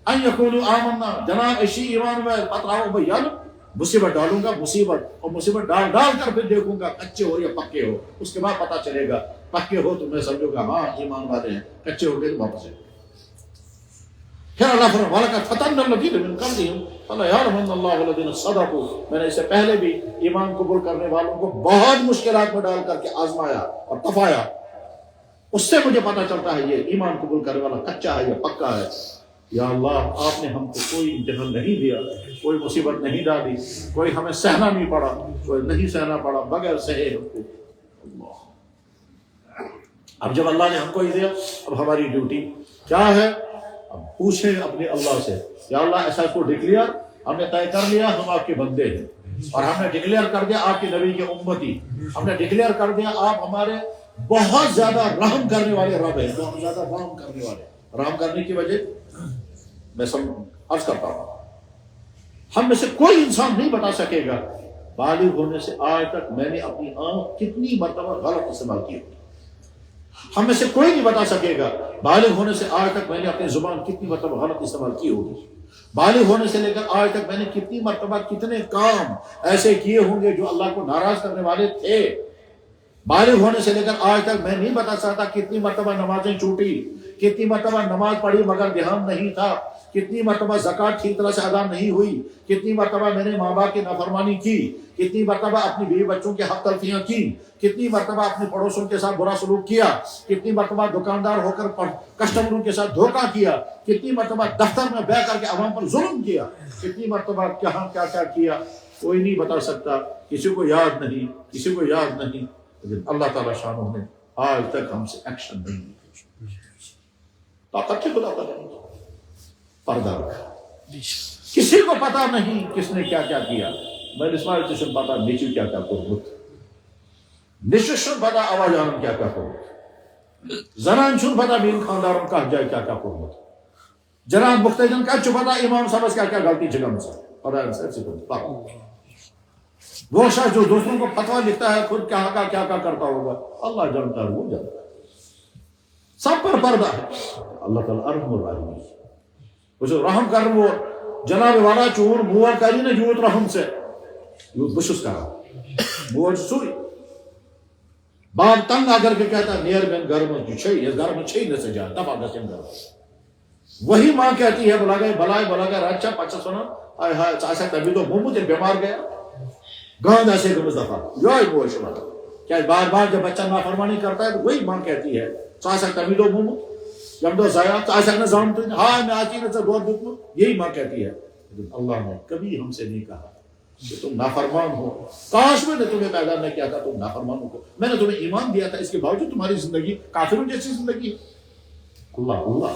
ان یقولوا آمنا، جناب اشی ایمان میں پتراؤ بھیا لو. مصیبت ڈالوں گا، مصیبت، اور مصیبت ڈال کر پھر دیکھوں گا کچے ہو یا پکے ہو. اس کے بعد پتہ چلے گا، پکے ہو تو میں سمجھوں گا ہاں ایمان والے ہیں، کچے ہو گئے تو واپس ہے. پھر اللہ فرماتا ہے وَلَقَدْ فَتَنَّا الَّذِينَ مِن قَبْلِهِمْ فَلَيَعْلَمَنَّ اللَّهُ الَّذِينَ صَدَقُوا. میں نے اس سے پہلے بھی ایمان قبول کرنے والوں کو بہت مشکلات میں ڈال کر کے آزمایا اور تفایا، اس سے مجھے پتہ چلتا ہے یہ ایمان قبول کرنے والا کچا ہے یا پکا ہے. یا اللہ آپ نے ہم کو کوئی امتحان نہیں دیا، کوئی مصیبت نہیں ڈالی، کوئی ہمیں سہنا نہیں پڑا، کوئی نہیں سہنا پڑا، بغیر سہے ہم کو. اب جب اللہ نے ہم کو ہی دیا، اب ہماری ڈیوٹی کیا ہے؟ اب پوچھیں اپنے اللہ سے، یا اللہ ایسا کو ڈکلیئر ہم نے طے کر لیا ہم آپ کے بندے ہیں، اور ہم نے ڈکلیئر کر دیا آپ کے نبی کے امتی، ہم نے ڈکلیئر کر دیا آپ ہمارے بہت زیادہ رحم کرنے والے رب ہیں، بہت زیادہ رحم کرنے والے. رحم کرنے کی وجہ میں عرض کرتا ہوں، ہم میں سے کوئی انسان نہیں بتا سکے گا بالغ ہونے سے آج تک میں نے اپنی آنکھ کتنی مرتبہ غلط استعمال کی ہوگی. ہم میں سے کوئی نہیں بتا سکے گا بالغ ہونے سے آج تک میں نے اپنی زبان کتنی مرتبہ غلط استعمال کی ہوگی. بالغ ہونے سے لے کر آج تک میں نے کتنی مرتبہ کتنے کام ایسے کیے ہوں گے جو اللہ کو ناراض کرنے والے تھے. بالغ ہونے سے لے کر آج تک میں نہیں بتا سکتا کتنی مرتبہ نمازیں چھوٹی، کتنی مرتبہ نماز پڑھی مگر دھیان نہیں تھا، کتنی مرتبہ زکوٰۃ ٹھیک طرح سے ادا نہیں ہوئی، کتنی مرتبہ میں نے ماں باپ کی نافرمانی کی، کتنی مرتبہ اپنی بیوی بچوں کے حق تلفیاں کی، کتنی مرتبہ اپنے پڑوسوں کے ساتھ برا سلوک کیا، کتنی مرتبہ دکاندار ہو کر کسٹمروں کے ساتھ دھوکہ کیا، کتنی مرتبہ دفتر میں بیٹھ کر کے عوام پر ظلم کیا، کتنی مرتبہ کہاں کیا کیا کیا، کوئی نہیں بتا سکتا، کسی کو یاد نہیں، کسی کو یاد نہیں، لیکن اللہ تعالیٰ شانہ نے آج تک ہم سے ایکشن نہیں لیا۔ طاقت خدا کا نہیں، پردہ رکھا، کسی کو پتا نہیں کس نے کیا کیا کیا۔ میں اسماعیل چشم پتا نیچے کیا کیا کربت، نششن پتا آوازان کیا کیا کربت، زنان چھن پتا مین خاندارن کا جائے کیا کیا کربت، جناب مختجن کا چھو پتا امام صاحب کیا کیا غلطی جگم سے پتا انسان سے کرتا۔ وہ شخص جو دوسروں کو فتویٰ لکھتا ہے خود کیا کیا کرتا ہوگا، اللہ جانتا ہے، وہ جانتا ہے، سب پر پردہ ہے۔ اللہ تعالیٰ ارحم الراحمین، وہ رحم کر، وہ جناب والا چور موار کاری نہ جوت رحم سے یوت بشس کہا موار سوئی باپ تنگ آ کر کے کہتا نیر میں گھر میں چھئی، اس گھر میں چھئی نہ سے جائے دفعہ گسیم گھر وہی ماں کہتی ہے بلا گئے راچا پچھا سنا آئے ہائے چاہے تبھی تو مومو تیر بیمار گیا گاند ایسے کہ مصطفیٰ یہی وہ شما کیا بار بار جب بچہ نافرمانی کرتا ہے تو وہی ماں کہتی ہے چاہے تبھی تو مومو جب تو ضائع چاہے نہ زامت ہاں میں آتی نہ سے بہت دکھ، یہی ماں کہتی ہے۔ لیکن اللہ نے کبھی ہم سے نہیں کہا کہ تم نافرمان ہو، کاش میں نے تمہیں پیدا نہ کیا تھا تم نافرمان ہو، میں نے تمہیں ایمان دیا تھا، اس کے باوجود تمہاری زندگی کافروں جیسی زندگی ہے۔ اللہ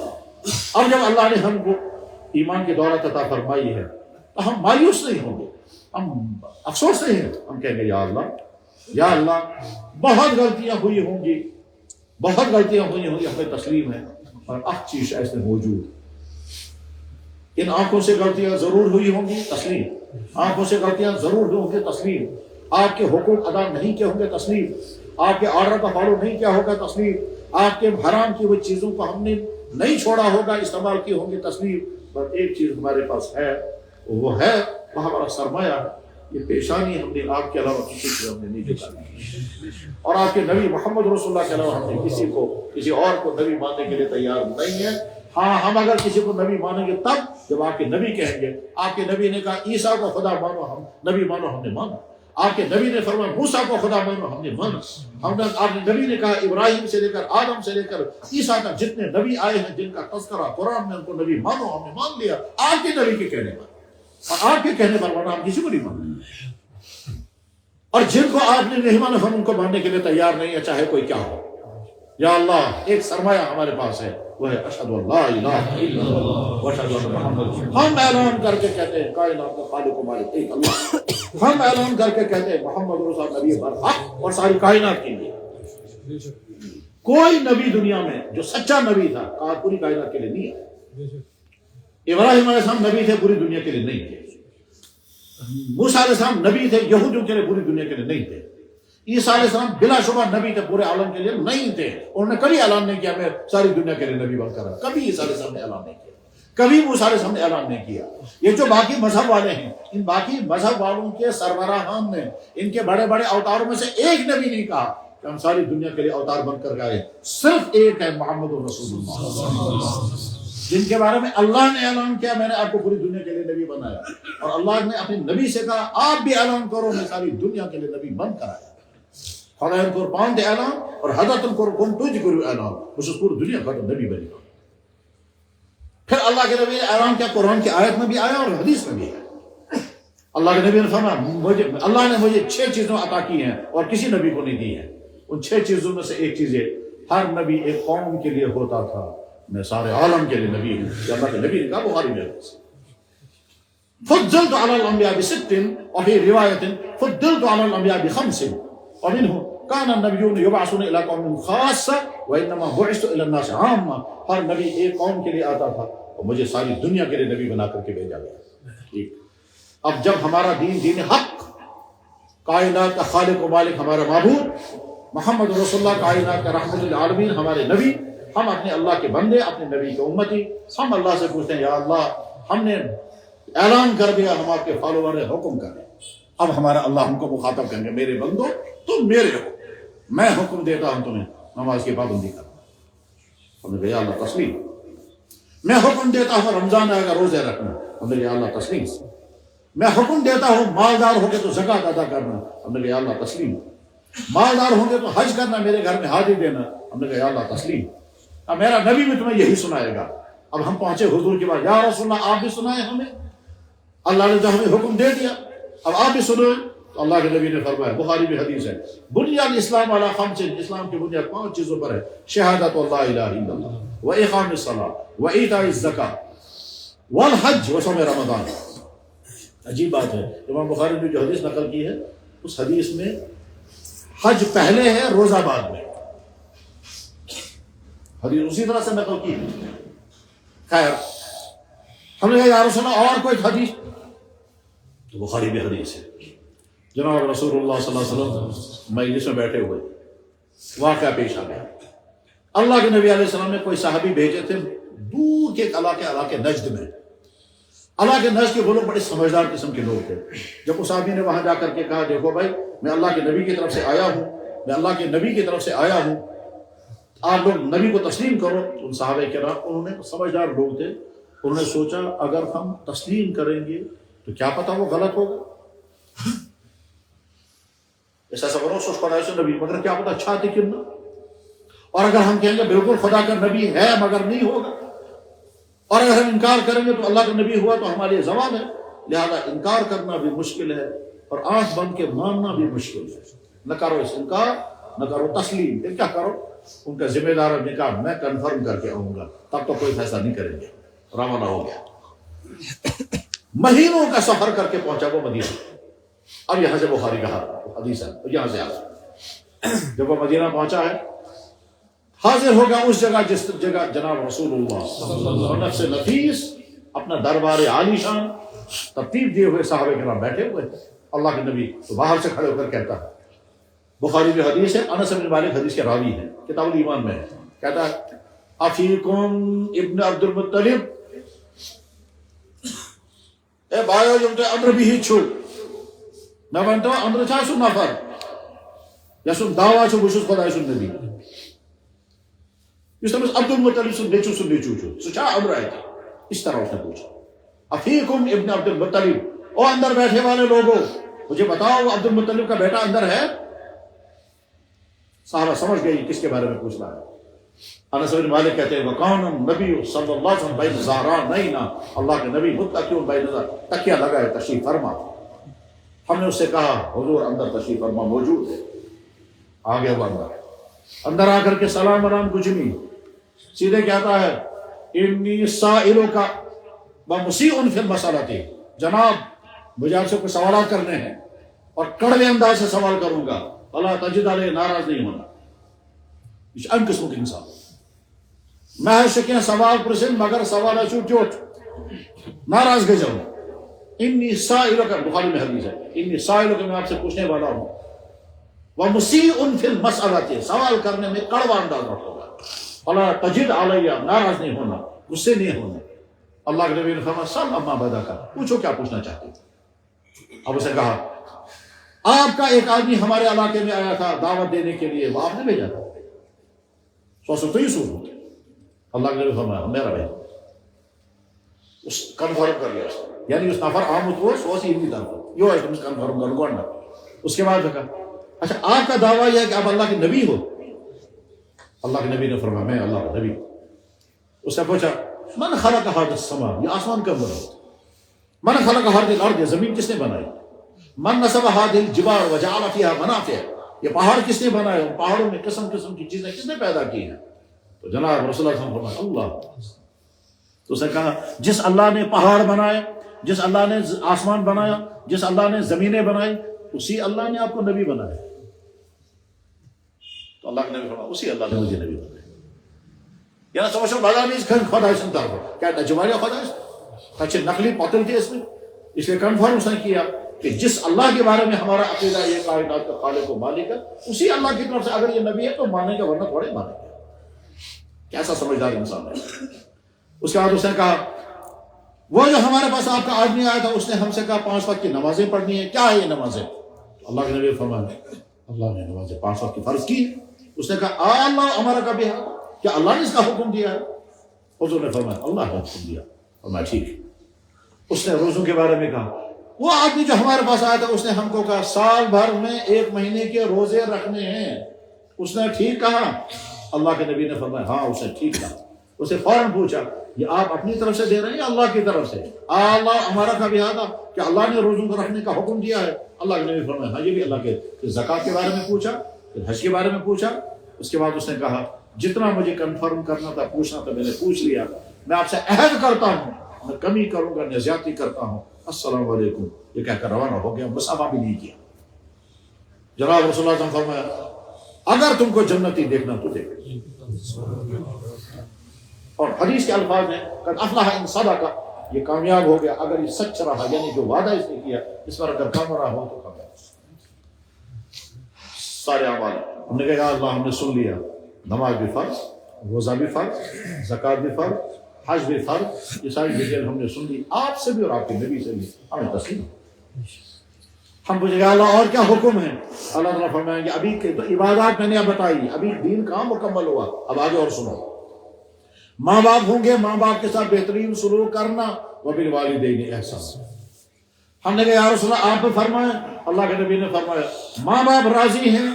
اب جب اللہ نے ہم کو ایمان کی دولت عطا فرمائی ہے تو ہم مایوس نہیں ہوں گے، ہم افسوس نہیں ہیں، ہم کہیں گے یا اللہ بہت غلطیاں ہوئی ہوں گی، بہت غلطیاں ہوئی ہوں گی، ہمیں تسلیم ہے، اور اچھ چیز ایسے موجود، ان آنکھوں سے غلطیاں ضرور ہوئی ہوں گی، تسلیم، آنکھوں سے غلطیاں ضرور ہوں گی، تسلیم، آپ کے حقوق ادا نہیں کیا ہوں گے، تسلیم، آپ کے آرڈر کا فالو نہیں کیا ہوگا، تسلیم، آپ کے حرام کی وہ چیزوں کو ہم نے نہیں چھوڑا ہوگا، استعمال کی ہوں گی، تسلیم، پر ایک چیز ہمارے پاس ہے، وہ ہے وہ ہمارا سرمایہ ہے، یہ پیشانی ہم نے آپ کے علاوہ کسی کو ہم نے نہیں جھکائی، اور آپ کے نبی محمد رسول اللہ کے علاوہ ہم نے کسی اور کو نبی ماننے کے لیے تیار نہیں ہے۔ ہاں ہم اگر کسی کو نبی مانیں گے تب جب آپ کے نبی کہیں گے، آپ کے نبی نے کہا عیسیٰ کو خدا مانو، ہم نبی مانو، ہم نے مانا، آپ کے نبی نے فرمایا موسیٰ کو خدا مانو، ہم نے مانا، آپ کے نبی نے کہا ابراہیم سے لے کر آدم سے لے کر عیسیٰ تک جتنے نبی آئے ہیں جن کا تذکرہ قرآن میں ان کو نبی مانو، ہم نے مان لیا آپ کے نبی کے کہنے پر، اور آپ کے کہنے پر ورنہ ہم کسی کو نہیں مانتے، اور جن کو آپ نے نہیں مانا ہم ان کو ماننے کے لیے تیار نہیں ہے، چاہے کوئی کیا ہو۔ یا اللہ ایک سرمایہ ہمارے پاس ہے، وہ ہے اشہد اللہ الہ الا اللہ واشہد ان محمد، ہم اعلان کر کے کہتے ہیں کائنات کا خالق و مالک ایک اللہ، ہم اعلان کر کے کہتے ہیں محمد رسول اللہ نبی برحق اور ساری کائنات کے لیے، کوئی نبی دنیا میں جو سچا نبی تھا پوری کائنات کے لیے نہیں ہے۔ ابراہیم علیہ السلام نبی تھے، پوری دنیا کے لیے نہیں تھے، موسیٰ علیہ السلام نبی تھے، یہودیوں کے لیے پوری دنیا کے لیے نہیں تھے، عیسیٰ علیہ السلام بلا شبہ نبی تھے، پورے عالم کے لیے نہیں تھے، انہوں نے کبھی اعلان نہیں کیا میں ساری دنیا کے لیے نبی بن کر آیا، کبھی عیسیٰ علیہ السلام نے اعلان نہیں کیا، کبھی موسیٰ علیہ السلام نے اعلان نہیں کیا۔ یہ جو باقی مذہب والے ہیں، ان باقی مذہب والوں کے سربراہان نے ان کے بڑے بڑے اوتاروں میں سے ایک نبی نہیں کہا کہ ہم ساری دنیا کے لیے اوتار بن کر گئے، صرف ایک ہے محمد رسول اللہ، جن کے بارے میں اللہ نے اعلان کیا میں نے آپ کو پوری دنیا کے لیے نبی بنایا، اور اللہ نے اپنے نبی سے کہا آپ بھی اعلان کرو میں ساری دنیا کے لیے نبی بن کر آیا۔ خدایان قربان دے اعلان اور حضرت قربان تجھ کرو اعلان، اس پوری دنیا کا نبی بنے گا۔ پھر اللہ کے نبی نے اعلان کیا، قرآن کی آیت میں بھی آیا اور حدیث میں بھی ہے، اللہ کے نبی نے فرمایا اللہ نے مجھے 6 چیزیں عطا کی ہیں اور کسی نبی کو نہیں دی ہیں، ان 6 چیزوں میں سے ایک چیز ہے ہر نبی ایک قوم کے لیے ہوتا تھا، میں سارے عالم کے لیے نبی ہوں، یا اللہ کے نبی نے کہا بخاری میں فضلت علی الانبیاء بست، وفی روایت فضلت علی الانبیاء بخمس، ومنهم كان النبیون یبعثون الی قوم خاصہ وانما بعثت الی الناس عامہ، ہر نبی ایک قوم کے لیے آتا تھا اور مجھے ساری دنیا کے لیے نبی بنا کر کے بھیجا گیا۔ ٹھیک، اب جب ہمارا دین حق، کائنات کا خالق و مالک ہمارا معبود محمد رسول اللہ، کائنات کا رحمت للعالمین ہمارے نبی، ہم اپنے اللہ کے بندے، اپنے نبی کے امتی، ہم اللہ سے پوچھتے ہیں یا اللہ ہم نے اعلان کر دیا، ہم آپ کے فالوور ہیں، حکم کریں، اب ہمارا اللہ ہم کو مخاطب کریں گے میرے بندو تم میرے ہو، میں حکم دیتا ہوں تمہیں نماز کی پابندی کرنا، ہم نے کہا یا اللہ تسلیم، میں حکم دیتا ہوں رمضان آئے گا روزے رکھنا، ہم نے کہا اللہ تسلیم۔ میں حکم دیتا ہوں مالدار ہو کے تو زکوٰۃ ادا کرنا، ہم نے کہا اللہ تسلیم۔ مالدار ہوں گے تو حج کرنا، میرے گھر میں حاضری دینا، ہم نے کہا اللہ تسلیم۔ اب میرا نبی بھی تمہیں یہی سنائے گا۔ اب ہم پہنچے حضور کے بعد، یا رسول اللہ آپ بھی سنائیں ہمیں، اللہ نے تو ہمیں حکم دے دیا، اب آپ بھی سنو۔ تو اللہ کے نبی نے فرمایا، بخاری میں حدیث ہے، بنیاد اسلام علی خمس، اسلام کی بنیاد 5 چیزوں پر ہے، شہادت اللہ الہ الا اللہ و اقام الصلاۃ و ایتاء الزکاۃ والحج و صوم رمضان۔ عجیب بات ہے، امام بخاری نے جو حدیث نقل کی ہے اس حدیث میں حج پہلے ہے، روزہ بعد میں، حدیث اسی طرح سے نقل کی۔ خیر، ہم نے کہا یا رسول اللہ اور کوئی حدیث؟ تو بخاری میں حدیث ہے، جناب رسول اللہ صلی اللہ علیہ وسلم مجلس میں بیٹھے ہوئے، واقعہ پیش آ گیا۔ اللہ کے نبی علیہ السلام نے کوئی صحابی بھیجے تھے دور کے ایک علاقے نجد میں۔ علاقے نجد کے وہ لوگ بڑے سمجھدار قسم کے لوگ تھے۔ جب اس صحابی نے وہاں جا کر کے کہا، دیکھو بھائی میں اللہ کے نبی کی طرف سے آیا ہوں، میں اللہ کے نبی کی طرف سے آیا ہوں، آپ لوگ نبی کو تسلیم کرو۔ ان صحابہ کرام، انہوں نے سمجھدار لوگ تھے، انہوں نے سوچا اگر ہم تسلیم کریں گے تو کیا پتہ وہ غلط ہوگا، ایسا سب سوچ خدا سے نبی مگر کیا پتہ اچھا تھی کیوں نہ، اور اگر ہم کہیں گے بالکل خدا کا نبی ہے مگر نہیں ہوگا، اور اگر ہم انکار کریں گے تو اللہ کا نبی ہوا تو ہمارے زوال ہے، لہذا انکار کرنا بھی مشکل ہے اور آنکھ بند کے ماننا بھی مشکل ہے۔ نہ کرو اس انکار، نہ کرو تسلیم، پھر کیا کرو؟ ان کا ذمہ دار نے کہا میں کنفرم کر کے آؤں گا، تب تو کوئی فیصلہ نہیں کریں گے۔ روانہ ہو گیا، مہینوں کا سفر کر کے پہنچا وہ مدینہ۔ اب یہاں سے بخاری کہا حدیث ہے، یہاں سے آیا، جب وہ مدینہ پہنچا ہے حاضر ہو گیا اس جگہ جس جگہ جناب رسول اللہ صلی اللہ علیہ وسلم نفس نفیس اپنا دربار عالی شان ترتیب دیے ہوئے صحابہ کرام بیٹھے ہوئے، اللہ کے نبی تو باہر سے کھڑے ہو کر کہتا ہے، بخاری میں حدیث ہے، انس بن مالک حدیث کے راوی ہے، کتاب الایمان میں ہے، کہتا ہے افیکم ابن عبد المطلب، اے بھائیو جب اندر بھی ہی چھو نہ بنتا اندر چھا سن نفر یا سن دعوا چھو بشوس خدا سن نبی اس طرح عبد المطلب سن نیچو چھو سچا اندر آئے تھے، اس طرح اس نے پوچھا افیکم ابن عبد المطلب، او اندر بیٹھے والے لوگوں مجھے بتاؤ عبد المطلب کا بیٹا اندر ہے؟ صحابہ سمجھ گئے کس کے بارے میں پوچھ رہا ہے۔ انس بن مالک کہتے ہیں وقان نبی صلی اللہ علیہ وسلم بین زہران نینا، اللہ کے نبی متکئون بین زہران، تکیہ لگائے تشریف فرما۔ ہم نے اس سے کہا حضور اندر تشریف فرما موجود ہے، آگے وہ اندر آ کر کے سلام ورحمت کچھ نہیں، سیدھے کہتا ہے انی سائلک بمسیء فی المسألۃ، جناب مجھے آپ سے کچھ سوالات کرنے ہیں اور کڑوے انداز سے سوال کروں گا، اللہ تجد علیہ، ناراض نہیں ہونا۔ ان قسم کے انسان میں شکیں سوال پرسن مگر سوال اچھو چوٹ ناراض گئے جاؤں، انی سائلک، بخاری میں حدیث ہے، انی سائلک، میں آپ سے پوچھنے والا ہوں، ومسیء فی المسألۃ، سوال کرنے میں کڑوا انداز رکھو گا، اللہ تجد علیہ، ناراض نہیں ہونا، غصے نہیں ہونا۔ اللہ کے نبی نے فرمایا سل اما بدا کا، پوچھو کیا پوچھنا چاہتے تھے۔ اب اسے کہا آپ کا ایک آدمی ہمارے علاقے میں آیا تھا دعوت دینے کے لیے، وہ آپ نے بھیجا تھا؟ تو ہی سن، اللہ کے نبی فرمایا میرا بھائی، اس کنفرم کر لیا، یعنی اس نفر آمد وہ سوسی ان کی طرف یہ ہے تم کنفرم کر گوڑنا۔ اس کے بعد کہا اچھا آپ کا دعویٰ یہ ہے کہ آپ اللہ کے نبی ہو؟ اللہ کے نبی نے فرمایا میں اللہ کا نبی ہوں۔ اس نے پوچھا من خلق هذا السماء، یہ آسمان کب بنا؟ من خلق هذه الارض، یہ زمین کس نے بنائی؟ من نصب هذه الجبال وجعل فيها منافع، یہ پہاڑ کس نے بنائے؟ پہاڑوں میں قسم قسم کی چیزیں کس نے پیدا کی ہیں؟ تو جناب رسول اللہ صلی اللہ علیہ وسلم فرمایا اللہ۔ تو اس نے کہا جس اللہ نے پہاڑ بنائے، جس اللہ نے آسمان بنایا، جس اللہ نے زمینیں بنائی، اسی اللہ نے آپ کو نبی بنایا۔ تو اللہ کے نبی فرمایا اسی اللہ نے مجھے نبی بنایا۔ یعنی سمجھو بازار میں اس خدا ہے سنتا ہو کیا نجمالیہ خدا ہے، اچھے نقلی پتل تھے اس میں، اس لیے کنفرم اس نے کیا کہ جس اللہ کے بارے میں ہمارا عقیدہ یہ کائنات کا خالق و مالک ہے، اسی اللہ کی طرف سے اگر یہ نبی ہے تو مانے گا، ورنہ تھوڑے مانے گا۔ کیسا سمجھدار انسان ہے۔ اس کے بعد اس نے کہا وہ جو ہمارے پاس آپ کا آدمی آیا تھا اس نے ہم سے کہا 5 وقت کی نمازیں پڑھنی ہے، کیا ہے یہ نمازیں؟ اللہ کے نبی فرمایا اللہ نے نمازیں 5 وقت کی فرض کی ہے۔ اس نے کہا اللہ ہمارا کا بھی ہے، کیا اللہ نے اس کا حکم دیا ہے؟ حضور نے فرمایا اللہ نے حکم دیا، فرمایا ٹھیک ہے۔ اس نے روزوں کے بارے میں کہا، وہ آدمی جو ہمارے پاس آیا تھا اس نے ہم کو کہا سال بھر میں 1 مہینے کے روزے رکھنے ہیں، اس نے ٹھیک کہا؟ اللہ کے نبی نے فرمایا ہاں اس نے ٹھیک کہا۔ اسے فوراً پوچھا یہ آپ اپنی طرف سے دے رہے ہیں یا اللہ کی طرف سے؟ اللہ ہمارا کا بھی تھا کہ اللہ نے روزوں کو رکھنے کا حکم دیا ہے؟ اللہ کے نبی فرمایا ہاں یہ بھی اللہ کے۔ پھر زکوٰۃ کے بارے میں پوچھا، پھر حج کے بارے میں پوچھا، اس کے بعد اس نے کہا جتنا مجھے کنفرم کرنا تھا پوچھنا تھا میں نے پوچھ لیا، میں آپ سے عہد کرتا ہوں میں کمی کروں گا نہ زیادتی کرتا ہوں، السلام علیکم، یہ کہہ کر روانہ ہو گیا، مسافہ بھی نہیں کیا۔ جناب رسول اللہ صلی اللہ علیہ وسلم فرمایا اگر تم کو جنتی دیکھنا تو دیکھ۔ اور حدیث کے الفاظ ہیں قد افلح ان صدق، یہ کامیاب ہو گیا اگر یہ سچ رہا، یعنی جو وعدہ اس نے کیا اس پر اگر کام رہا ہو تو کامیاب۔ سارے اعمال ہم نے کہا یا اللہ ہم نے سن لیا، نماز بھی فرض، روزہ بھی فرض، زکوٰۃ بھی فرض، حج بھی فرض، یہ ساری ڈیٹیل ہم نے سن لی آپ سے بھی اور آپ کے نبی سے بھی، ہمیں تسلیم۔ ہم پوچھیں گے اللہ اور کیا حکم ہے؟ اللہ تعالیٰ فرمائیں گے ابھی تو عبادات میں نے بتائی، ابھی دین کام مکمل ہوا، اب آگے اور سنو۔ ماں باپ ہوں گے، ماں باپ کے ساتھ بہترین سلوک کرنا، وبالوالدین احسان۔ ہم نے کہا یا رسول اللہ آپ بھی فرمائیں، اللہ کے نبی نے فرمایا ماں باپ راضی ہیں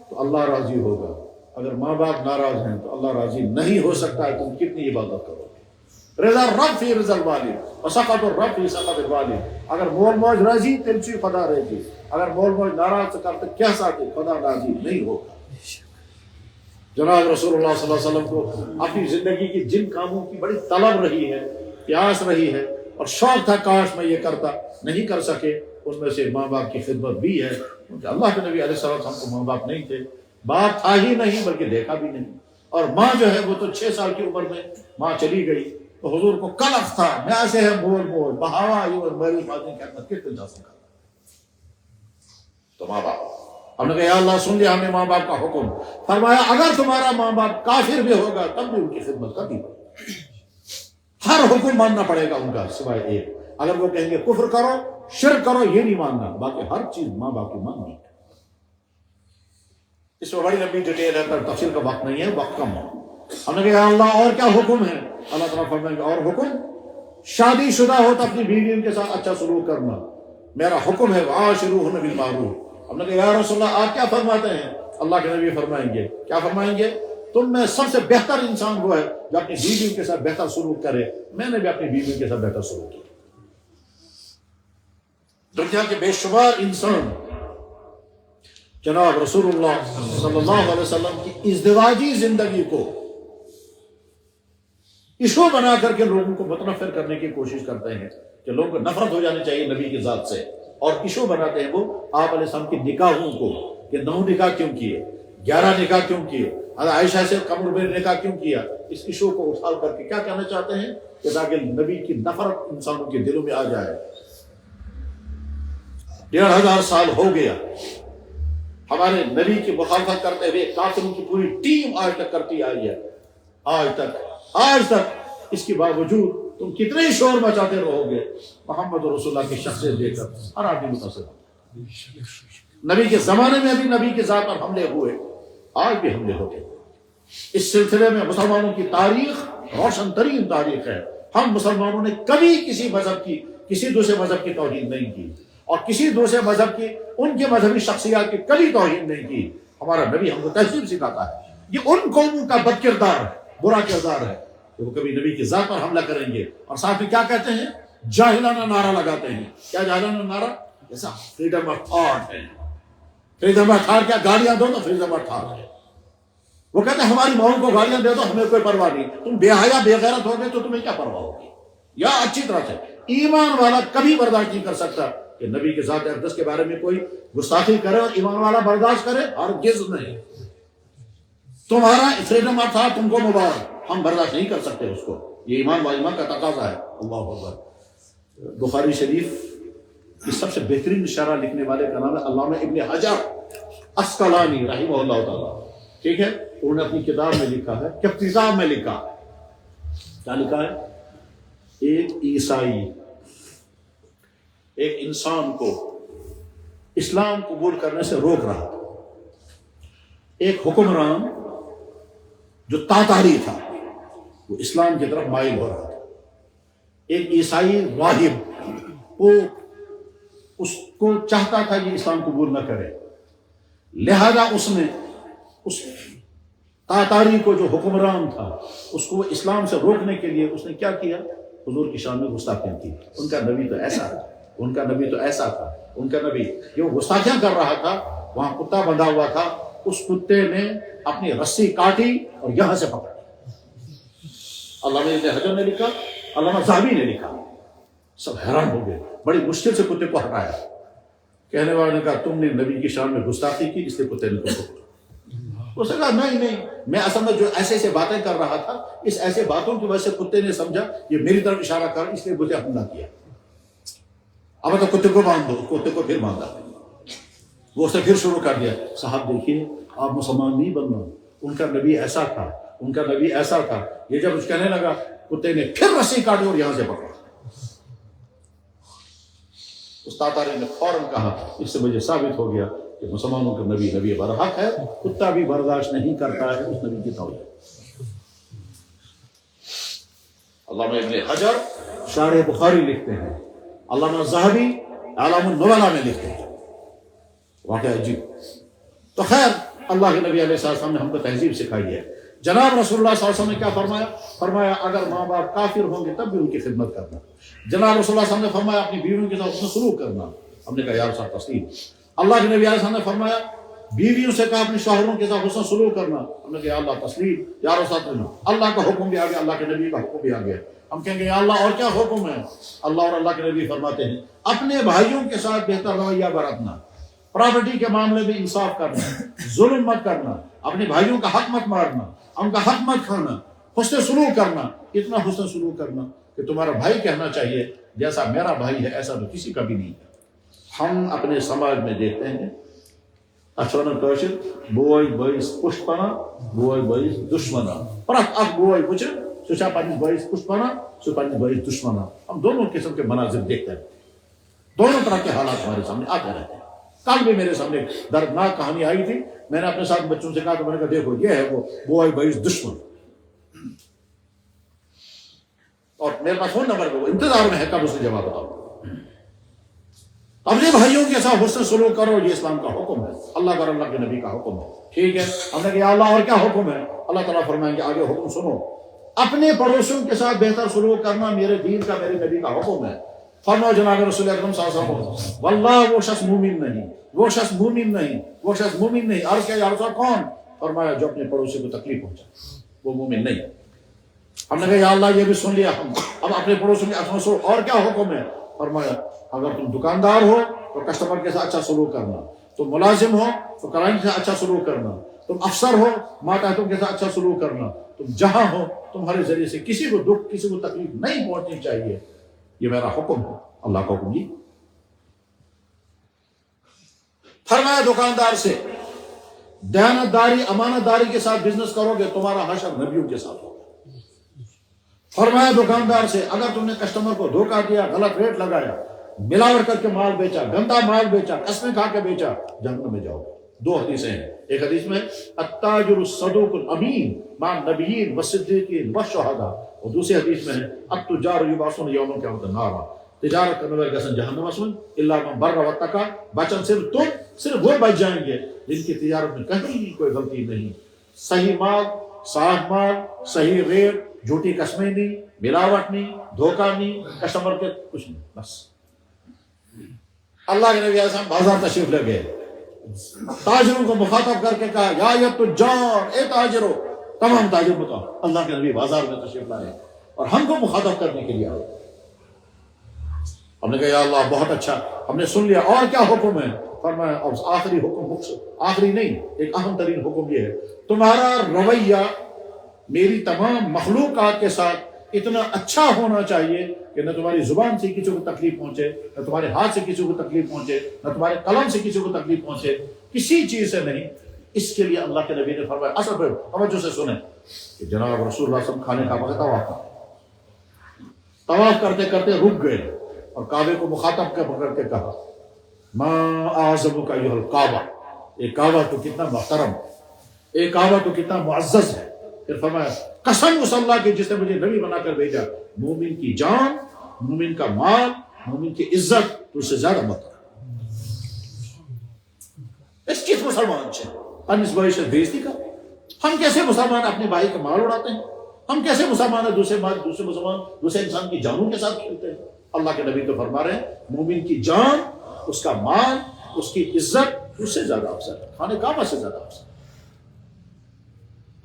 تو اللہ راضی ہوگا، اگر ماں باپ ناراض ہیں تو اللہ راضی نہیں ہو سکتا ہے، تم کتنی عبادت کرو۔ رضا الرب فی رضا الوالد وسخط الرب فی سخط الوالد، اگر مول موج راضی تم سے خدا رضی، اگر مول موج ناراض کرتے کیا ساتھ خدا راضی نہیں ہوگا۔ جناب رسول اللہ صلی اللہ علیہ وسلم کو اپنی زندگی کی جن کاموں کی بڑی طلب رہی ہے، پیاس رہی ہے اور شوق تھا کاش میں یہ کرتا، نہیں کر سکے، ان میں سے ماں باپ کی خدمت بھی ہے، کیونکہ اللہ کے نبی علیہ السلام کو ماں باپ نہیں تھے، باپ تھا ہی نہیں بلکہ دیکھا بھی نہیں، اور ماں جو ہے وہ تو 6 سال کی عمر میں ماں چلی گئی، تو حضور کو کلف تھا میں سے ہے مول مول بہاوا یہ میری فاطمہ کی خدمت کتنے جا سکا۔ تو ماں باپ ہم نے کہا یا اللہ سن لیا ہمیں ماں باپ کا حکم، فرمایا اگر تمہارا ماں باپ کافر بھی ہوگا تب بھی ان کی خدمت کرنی پڑے گی، ہر حکم ماننا پڑے گا ان کا سوائے ایک، اگر وہ کہیں گے کفر کرو شرک کرو یہ نہیں ماننا، باقی ہر چیز ماں باپ کی ماننی۔ اس میں بڑی لمبی ڈیٹیل ہے پر تفصیل کا وقت نہیں ہے، وقت کم ہے۔ ہم نے کہا یا اللہ اور کیا حکم ہے؟ اللہ تعالیٰ فرمائیں گے اور حکم شادی شدہ ہو تو اپنی بیویوں کے ساتھ اچھا سلوک کرنا، میرا حکم ہے وعاشروہن بالمعروف۔ ہم نے کہا یا رسول اللہ آپ کیا فرماتے ہیں؟ اللہ کے نبی فرمائیں گے کیا فرمائیں گے؟ تم میں سب سے بہتر انسان وہ ہے جو اپنی بیویوں کے ساتھ بہتر سلوک کرے، میں نے بھی اپنی بیویوں کے ساتھ بہتر سلوک کیا۔ دنیا کے بے شمار انسان جناب رسول اللہ صلی اللہ علیہ وسلم کی ازدواجی زندگی کو ایشو بنا کر کے لوگوں کو متنفر کرنے کی کوشش کرتے ہیں کہ لوگوں کو نفرت ہو جانی چاہیے نبی کی ذات سے، اور ایشو بناتے ہیں وہ آپ علیہ السلام کی نکاحوں کو کہ 9 نکاح کیوں کیے، 11 نکاح کیوں کیے، عائشہ سے کم عمر میں نکاح کیوں کیا، اس ایشو کو اٹھا کر کے کیا کہنا چاہتے ہیں کہ تاکہ نبی کی نفرت انسانوں کے دلوں میں آ جائے۔ 1500 سال ہو گیا ہمارے نبی کی مخالفت کرتے ہوئے کافروں کی پوری ٹیم آج تک کرتی آئی ہے، آج تک اس کے باوجود تم کتنے ہی شور مچاتے رہو گے، محمد رسول اللہ کی شخصیت دیکھ کر ہر آدمی متاثر ہوتا۔ نبی کے زمانے میں بھی نبی کے ذات پر حملے ہوئے، آج بھی حملے ہوتے ہیں۔ اس سلسلے میں مسلمانوں کی تاریخ روشن ترین تاریخ ہے، ہم مسلمانوں نے کبھی کسی مذہب کی کسی دوسرے مذہب کی توہین نہیں کی، اور کسی دوسرے مذہب کی ان کے مذہبی شخصیات کی کبھی توہین نہیں کی۔ ہمارا نبی ہم کو تہذیب سکھاتا ہے، یہ ان قوموں کا بد کردار ہے، برا کردار ہے کہ وہ کبھی نبی کی ذات پر حملہ کریں گے، اور ساتھ میں کیا کہتے ہیں؟ جاہلانہ نعرہ لگاتے ہیں۔ کیا جاہلانہ نعرہ؟ جیسا فریڈم آف تھاٹ ہے، فریڈم آف تھاٹ، کیا گالیاں دو تو فریڈم آف تھاٹ ہے۔ وہ کہتے ہیں ہماری ماؤں کو گالیاں دے دو ہمیں کوئی پرواہ نہیں، تم بے حیا بے غیرت ہو گئے تو تمہیں کیا پرواہ ہوگی؟ یا اچھی طرح سے ایمان والا کبھی برداشت نہیں کر سکتا کہ نبی کے ذات اقدس کے بارے میں کوئی گستاخی کرے اور ایمان والا برداشت کرے، ہرگز نہیں۔ تمہارا فریڈم آف تھاٹ تم کو مبارک، ہم برداشت نہیں کر سکتے اس کو، یہ ایمان و ایمان کا تقاضا ہے۔ اللہ اکبر۔ بخاری شریف کی سب سے بہترین شرح لکھنے والے کا نام ہے علامہ ابن حجر عسقلانی رحمہ اللہ تعالیٰ، ٹھیک ہے؟ انہوں نے اپنی کتاب میں لکھا ہے، کتاب میں لکھا کیا لکھا ہے؟ ایک عیسائی ایک انسان کو اسلام قبول کرنے سے روک رہا تھا، ایک حکمران جو تاتاری تھا، وہ اسلام کی طرف مائل ہو رہا تھا. ایک عیسائی راہب وہ اس کو چاہتا تھا یہ اسلام قبول نہ کرے، لہذا اس نے اس تاتاری کو جو حکمران تھا اس کو اسلام سے روکنے کے لیے اس نے کیا کیا؟ حضور کی شان میں گستاخیاں کی. ان کا نبی تو ایسا تھا، ان کا نبی تو ایسا تھا، ان کا نبی جو گستاخیاں کر رہا تھا، وہاں کتا بندھا ہوا تھا، اس کتے نے اپنی رسی کاٹی اور یہاں سے پکڑا. علامہ ابن حجر نے لکھا، علامہ ذہبی نے لکھا، سب حیران ہو گئے. بڑی مشکل سے کتے کو ہٹایا. کہنے والے نے کہا تم نے نبی کی شان میں گستاخی کی، اس لیے کتے نے تم کو پکڑا. اس نے کہا نہیں، میں اصل میں جو ایسے باتیں کر رہا تھا، اس ایسے باتوں کی وجہ سے کتے نے سمجھا یہ میری طرف اشارہ کر، اس لیے مجھے حملہ کیا. اب تو کتے کو باندھ دو. کتے کو پھر باندھا. وہ اس نے پھر شروع کر دیا، صاحب دیکھیے آپ مسلمان نہیں بننا، ان کا نبی ایسا تھا، ان کا نبی ایسا تھا. یہ جب اس کہنے لگا، کتے نے پھر رسی کاٹی اور یہاں سے پکڑا. اس تاتاری نے فوراً کہا اس سے مجھے ثابت ہو گیا کہ مسلمانوں کا نبی برحق ہے، کتا بھی برداشت نہیں کرتا ہے اس نبی کی توہین. علامہ ابن حجر شارح بخاری لکھتے ہیں، علامہ ذہبی اعلام النبلاء میں لکھتے ہیں. واقعہ عجیب. تو خیر، اللہ کے نبی علیہ السلام نے ہم کو تہذیب سکھائی ہے. جناب رسول اللہ صلی اللہ علیہ وسلم نے کیا فرمایا؟ فرمایا اگر ماں باپ کافر ہوں گے تب بھی ان کی خدمت کرنا. جناب رسول اللہ صلی اللہ علیہ وسلم نے فرمایا اپنی بیویوں کے ساتھ حسن سلوک کرنا. ہم نے کہا یا رسول اللہ تسلیم. اللہ کے نبی علیہ السلام نے فرمایا بیویوں سے کہا اپنے شوہروں کے ساتھ حسن سلوک کرنا. ہم نے کہا یا اللہ تسلیم. یا رسول اللہ، اللہ کا حکم بھی آ گیا، اللہ کے نبی کا حکم بھی آ گیا. ہم کہیں گے یا اللہ اور کیا حکم ہے؟ اللہ اور اللہ کے نبی فرماتے ہیں اپنے بھائیوں کے ساتھ بہتر رویہ برتنا، پراپرٹی کے معاملے میں انصاف کرنا، ظلم مت کرنا، اپنے بھائیوں کا حق مت مارنا، ان کا حق مت کھانا، حسن سلوک کرنا. اتنا حسن سلوک کرنا کہ تمہارا بھائی کہنا چاہیے جیسا میرا بھائی ہے ایسا تو کسی کا بھی نہیں ہے. ہم اپنے سماج میں دیکھتے ہیں اچھا کاشر بوائے بھائیس پشپنا بوائے بھائیس دشمنا. پرت اخ بوائے پوچھ سوچا پنس بھائیس پشپنا سو پنس بھائیس دشمنا. ہم دونوں قسم کے مناظر دیکھتے ہیں، دونوں طرح کے حالات ہمارے سامنے آتے رہتے ہیں. کل بھی میرے سامنے دردناک کہانی آئی تھی. میں نے اپنے ساتھ بچوں سے کہا تو میں نے کہا دیکھو یہ ہے وہ بوائے بھائیس دشمن. اور میرے پاس فون نمبر وہ انتظار میں ہے کب اس نے جواب بتاؤ. اپنے بھائیوں کے ساتھ حسن سلوک کرو، یہ اسلام کا حکم ہے، اللہ کا اور اللہ کے نبی کا حکم ہے. ٹھیک ہے. ہم نے کہا یا اللہ اور کیا حکم ہے؟ اللہ تعالیٰ فرمائیں گے آگے حکم سنو، اپنے پڑوسیوں کے ساتھ بہتر سلوک کرنا میرے دین کا، میرے نبی کا حکم ہے. فرماؤ جناب رسول اکرم صلی اللہ علیہ وسلم واللہ وہ شخص مومن نہیں، وہ شخص مومن نہیں، وہ شخص مومن نہیں. عرض کیا یا رسول اللہ کون؟ فرمایا جو اپنے پڑوسی کو تکلیف پہنچائے وہ مومن نہیں. ہم نے کہا یا اللہ یہ بھی سن لیا ہم، اب اپنے پڑوسیوں کے اچھا سلوک اور کیا حکم ہے؟ فرمایا اگر تم دکاندار ہو تو کسٹمر کے ساتھ اچھا سلوک کرنا، تم ملازم ہو تو کلائنٹ کے ساتھ اچھا سلوک کرنا، تم افسر ہو ماتحتوں کے ساتھ اچھا سلوک کرنا، تم جہاں ہو تمہارے ذریعے سے کسی کو دکھ کسی کو تکلیف نہیں پہنچنی چاہیے. یہ میرا حکم ہے، اللہ کا حکم. جی فرمایا دکاندار سے دیانتداری امانت داری کے ساتھ بزنس کرو گے تمہارا حشر نبیوں کے ساتھ ہوگا. فرمایا دکاندار سے اگر تم نے کسٹمر کو دھوکہ دیا، غلط ریٹ لگایا، ملاوٹ کر کے مال بیچا، گندا مال بیچا، قسمیں کھا کے بیچا، جہنم میں جاؤ. دو حدیثیں ہیں. ایک حدیث میں التاجر الصدوق الامین مع النبیین والصدیقین والشہداء، اور دوسری حدیث میں ہے التجار یبعثون یوم القیامۃ نارا. تجارت کرنے والے کسن جہنم اسمن الا من بر واتقى، بچن صرف وہ بچ جائیں گے جن کی تجارت میں کہیں کوئی غلطی نہیں، صحیح مال، صاف مال، صحیح ریٹ، جھوٹی قسمیں نہیں، ملاوٹ نہیں، دھوکہ نہیں، کسٹمر کے کچھ نہیں. بس اللہ کے نبی علیہ السلام بازار تشریف لے گئے، تاجروں کو مخاطب کر کے کہا یا ایھا التجار، اے تاجروں. تمام تاجر بتاؤ اللہ کے نبی بازار میں تشریف لائے اور ہم کو مخاطب کرنے کے لیے آئے. ہم نے کہا یا اللہ بہت اچھا، ہم نے سن لیا، اور کیا حکم ہے؟ فرمایا اور آخری حکم، آخری نہیں ایک اہم ترین حکم یہ ہے تمہارا رویہ میری تمام مخلوقات کے ساتھ اتنا اچھا ہونا چاہیے کہ نہ تمہاری زبان سے کسی کو تکلیف پہنچے، نہ تمہارے ہاتھ سے کسی کو تکلیف پہنچے، نہ تمہارے قلم سے کسی کو تکلیف پہنچے، کسی چیز سے نہیں. اس کے لیے اللہ کے نبی نے فرمایا اصل پہ توجہ سے سنیں کہ جناب رسول اللہ صلی اللہ علیہ وسلم کھانے کا وقت طواف کرتے کرتے رک گئے اور کعبے کو مخاطب کر پکڑ کے کہا ما اعظمک ایھا الکعبہ، یہ کعبہ تو کتنا محترم، یہ کعبہ تو کتنا معزز ہے، پھر فرمایا قسم اس اللہ کی جس نے مجھے نبی بنا کر بھیجا، مومن کی جان، مومن کا مال، مومن کی عزت تو اس سے زیادہ مت اس چیز مسلمان سے انس بھائی سے بےزتی کا. ہم کیسے مسلمان اپنے بھائی کا مال اڑاتے ہیں؟ ہم کیسے مسلمان ہیں دوسرے مسلمان دوسرے انسان کی جانوں کے ساتھ کھیلتے ہیں؟ اللہ کے نبی تو فرما رہے ہیں مومن کی جان، اس کا مال، اس کی عزت اس سے زیادہ افضل ہے، خانہ کعبہ سے زیادہ افضل.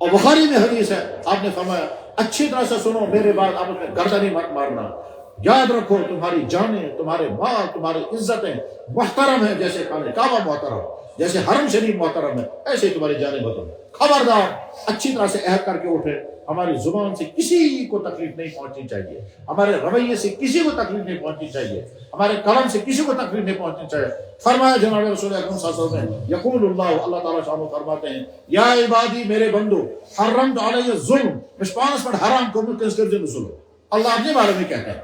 اور بخاری میں حدیث ہے، آپ نے فرمایا اچھی طرح سے سنو میرے بعد، آپ اپنے گردنیں مت مارنا، یاد رکھو تمہاری جانیں، تمہارے مال، تمہاری عزتیں محترم ہیں جیسے خانہ کعبہ محترم، جیسے حرم شریف محترم ہے، ایسے تمہاری جانیں محترم. خبردار اچھی طرح سے عہد کر کے اٹھے، ہماری زبان سے کسی کو تکلیف نہیں پہنچنی چاہیے، ہمارے رویے سے کسی کو تکلیف نہیں پہنچنی چاہیے، ہمارے قلم سے کسی کو تکلیف نہیں پہنچنی چاہیے. فرمایا جناب رسول اکرم صلی اللہ علیہ وسلم، یقول اللہ تعالیٰ شامو فرماتے ہیں، یا عبادی میرے بندو حرمت علیہ الظلم، مشپانس پر حرام کو کنس کر دیں ظلم. اللہ اپنے بارے میں کہتے ہیں،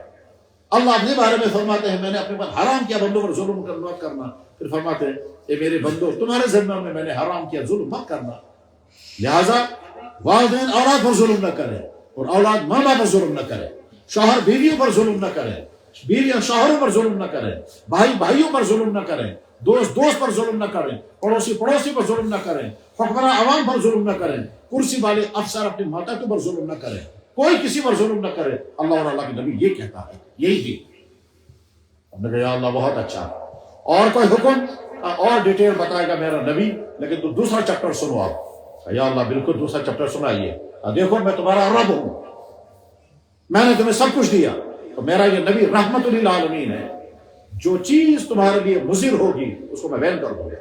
اللہ اپنے بارے میں فرماتے ہیں میں نے اپنے پر حرام کیا بندوں پر ظلم مت کرنا. پھر فرماتے ہیں اے میرے بندو تمہارے ذمہ میں نے حرام کیا ظلم مت کرنا. لہذا والدین اولاد پر ظلم نہ کریں اور اولاد ماں باپ پر ظلم نہ کریں، شوہر بیویوں پر ظلم نہ کریں، بیویاں شوہروں پر ظلم نہ کریں، بھائی بھائیوں پر ظلم نہ کریں، دوست دوست پر ظلم نہ کریں، پڑوسی پڑوسی پر ظلم نہ کریں، حکمراں عوام پر ظلم نہ کریں، کرسی والے افسر اپنی ماتحتوں پر ظلم نہ کریں، کوئی کسی پر ظلم نہ کرے. اللہ اور اللہ کے نبی یہ کہتا ہے، یہی تھی. ہم نے کہا یا اللہ بہت اچھا، اور کوئی حکم اور ڈیٹیل بتائے گا میرا نبی، لیکن تو دوسرا چیپٹر سنو. آپ یا اللہ بالکل دوسرا چیپٹر سنائیے. دیکھو میں تمہارا رب ہوں، میں نے تمہیں سب کچھ دیا، تو میرا یہ نبی رحمت للعالمین ہے، جو چیز تمہارے لیے مضر ہوگی اس کو میں بیان کر دوں گا،